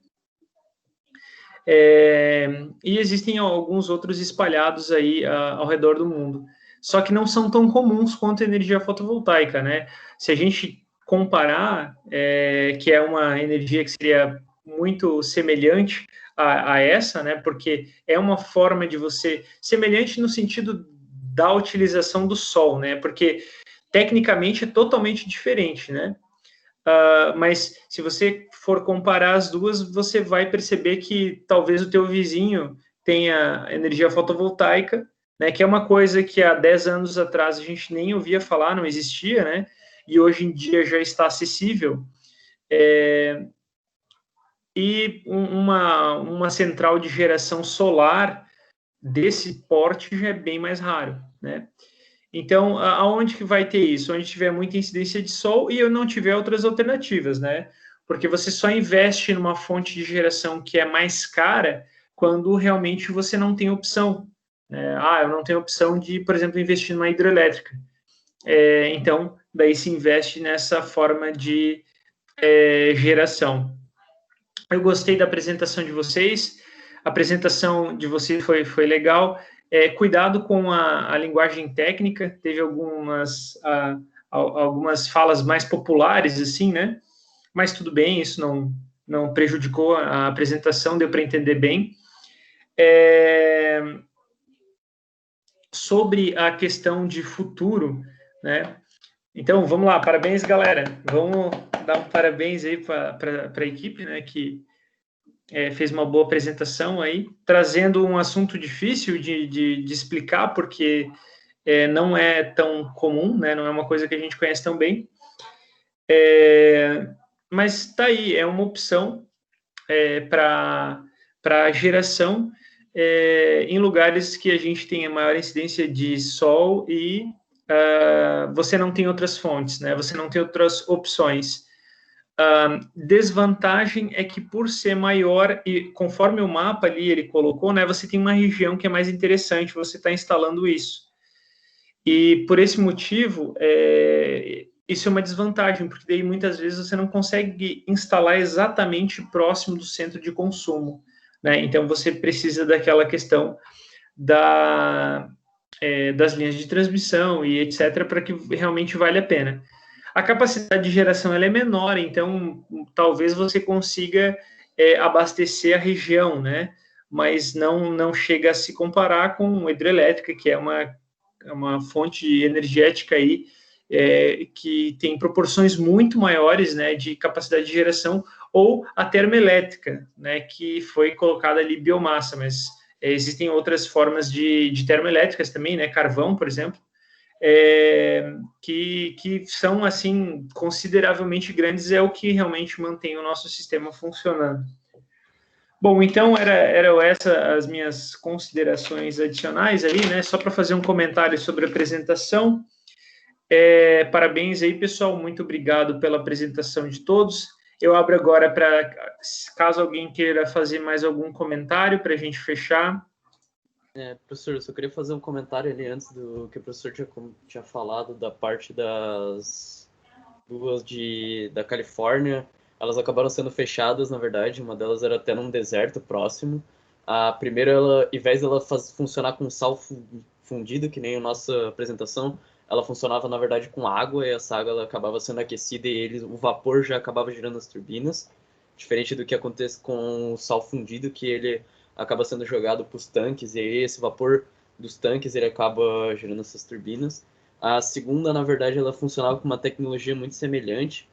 E existem alguns outros espalhados aí ao redor do mundo. Só que não são tão comuns quanto a energia fotovoltaica, né? Se a gente comparar, que é uma energia que seria muito semelhante a essa, né? Porque é uma forma de você... Semelhante no sentido da utilização do sol, né? Porque tecnicamente é totalmente diferente, né? Mas se você for comparar as duas, você vai perceber que talvez o teu vizinho tenha energia fotovoltaica, né, que é uma coisa que há 10 anos atrás a gente nem ouvia falar, não existia, né, e hoje em dia já está acessível, e uma central de geração solar desse porte já é bem mais raro, né. Então, aonde que vai ter isso? Onde tiver muita incidência de sol e eu não tiver outras alternativas, né? Porque você só investe numa fonte de geração que é mais cara quando realmente você não tem opção, né? Eu não tenho opção de, por exemplo, investir numa hidrelétrica. Então, daí se investe nessa forma de geração. Eu gostei da apresentação de vocês. A apresentação de vocês foi legal. Cuidado com a linguagem técnica, teve algumas falas mais populares, assim, né? Mas tudo bem, isso não prejudicou a apresentação, deu para entender bem. Sobre a questão de futuro, né? Então, vamos lá, parabéns, galera. Vamos dar um parabéns aí para a equipe, né, que fez uma boa apresentação aí, trazendo um assunto difícil de explicar, porque não é tão comum, né, não é uma coisa que a gente conhece tão bem, mas está aí, é uma opção para geração em lugares que a gente tem a maior incidência de sol e você não tem outras fontes, né, você não tem outras opções. Desvantagem é que por ser maior e conforme o mapa ali ele colocou, né, você tem uma região que é mais interessante, você está instalando isso. E por esse motivo, isso é uma desvantagem, porque daí muitas vezes você não consegue instalar exatamente próximo do centro de consumo, né? Então você precisa daquela questão das linhas de transmissão e etc, para que realmente vale a pena. A capacidade de geração ela é menor, então talvez você consiga abastecer a região, né? Mas não chega a se comparar com a hidrelétrica, que é uma fonte energética aí, que tem proporções muito maiores, né, de capacidade de geração, ou a termoelétrica, né, que foi colocada ali biomassa, mas existem outras formas de termoelétricas também, né, carvão, por exemplo, que são, assim, consideravelmente grandes, é o que realmente mantém o nosso sistema funcionando. Bom, então, eram essas as minhas considerações adicionais ali, né, só para fazer um comentário sobre a apresentação. Parabéns aí, pessoal, muito obrigado pela apresentação de todos. Eu abro agora para, caso alguém queira fazer mais algum comentário para a gente fechar. Professor, eu só queria fazer um comentário ali antes do que o professor tinha falado da parte das duas da Califórnia. Elas acabaram sendo fechadas, na verdade. Uma delas era até num deserto próximo. A primeira, ao invés dela funcionar com sal fundido, que nem a nossa apresentação, ela funcionava, na verdade, com água, e essa água ela acabava sendo aquecida e o vapor já acabava girando as turbinas. Diferente do que acontece com o sal fundido, que ele acaba sendo jogado para os tanques, e aí esse vapor dos tanques ele acaba gerando essas turbinas. A segunda, na verdade, ela funcionava com uma tecnologia muito semelhante.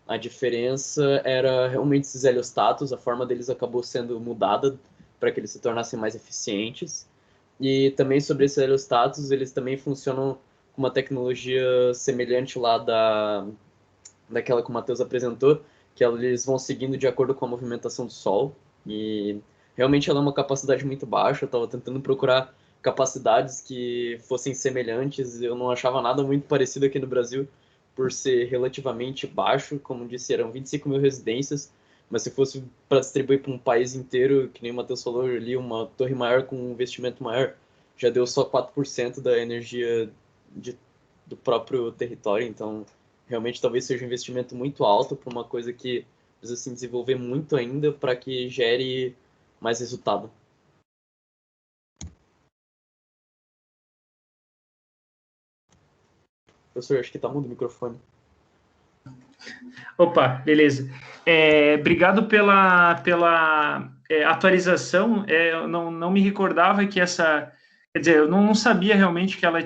A diferença era realmente esses heliostatos, a forma deles acabou sendo mudada para que eles se tornassem mais eficientes. E também sobre esses heliostatos, eles também funcionam com uma tecnologia semelhante lá daquela que o Matheus apresentou, que eles vão seguindo de acordo com a movimentação do Sol. E realmente ela é uma capacidade muito baixa. Eu estava tentando procurar capacidades que fossem semelhantes. Eu não achava nada muito parecido aqui no Brasil, por ser relativamente baixo. Como disse, eram 25 mil residências. Mas se fosse para distribuir para um país inteiro, que nem o Matheus falou ali, uma torre maior com um investimento maior, já deu só 4% da energia do próprio território. Então, realmente, talvez seja um investimento muito alto para uma coisa que precisa se desenvolver muito ainda para que gere mais resultado. Professor, acho que está mudo o microfone. Opa, beleza. Obrigado pela atualização. Eu não me recordava que essa... Quer dizer, eu não sabia realmente que ela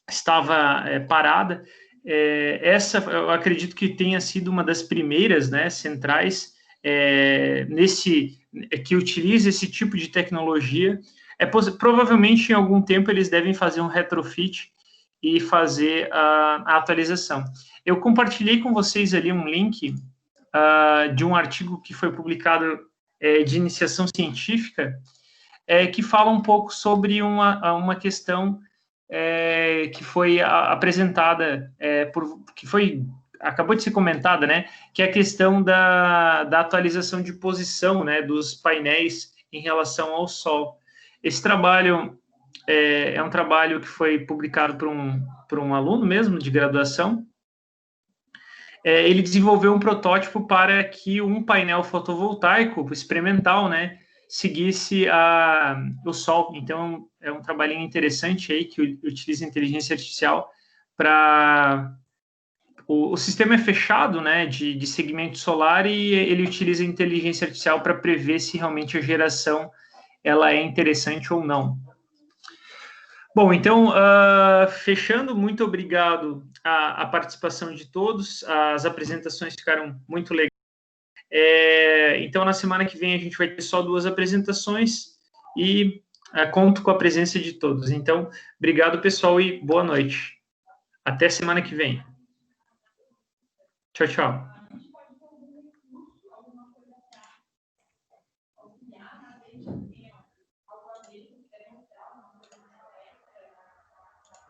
estava parada. Essa, eu acredito que tenha sido uma das primeiras, né, centrais que utiliza esse tipo de tecnologia. Provavelmente, em algum tempo, eles devem fazer um retrofit e fazer a atualização. Eu compartilhei com vocês ali um link de um artigo que foi publicado de iniciação científica, que fala um pouco sobre uma questão que foi apresentada, acabou de ser comentada, né, que é a questão da atualização de posição, né, dos painéis em relação ao Sol. Esse trabalho é um trabalho que foi publicado por um aluno mesmo, de graduação. Ele desenvolveu um protótipo para que um painel fotovoltaico experimental, né, seguisse o Sol. Então, é um trabalhinho interessante aí, que utiliza inteligência artificial para... O sistema é fechado, né, de segmento solar, e ele utiliza inteligência artificial para prever se realmente a geração ela é interessante ou não. Bom, então, fechando, muito obrigado à participação de todos. As apresentações ficaram muito legais. Então, na semana que vem, a gente vai ter só 2 apresentações e conto com a presença de todos. Então, obrigado, pessoal, e boa noite. Até semana que vem. Tchau, tchau.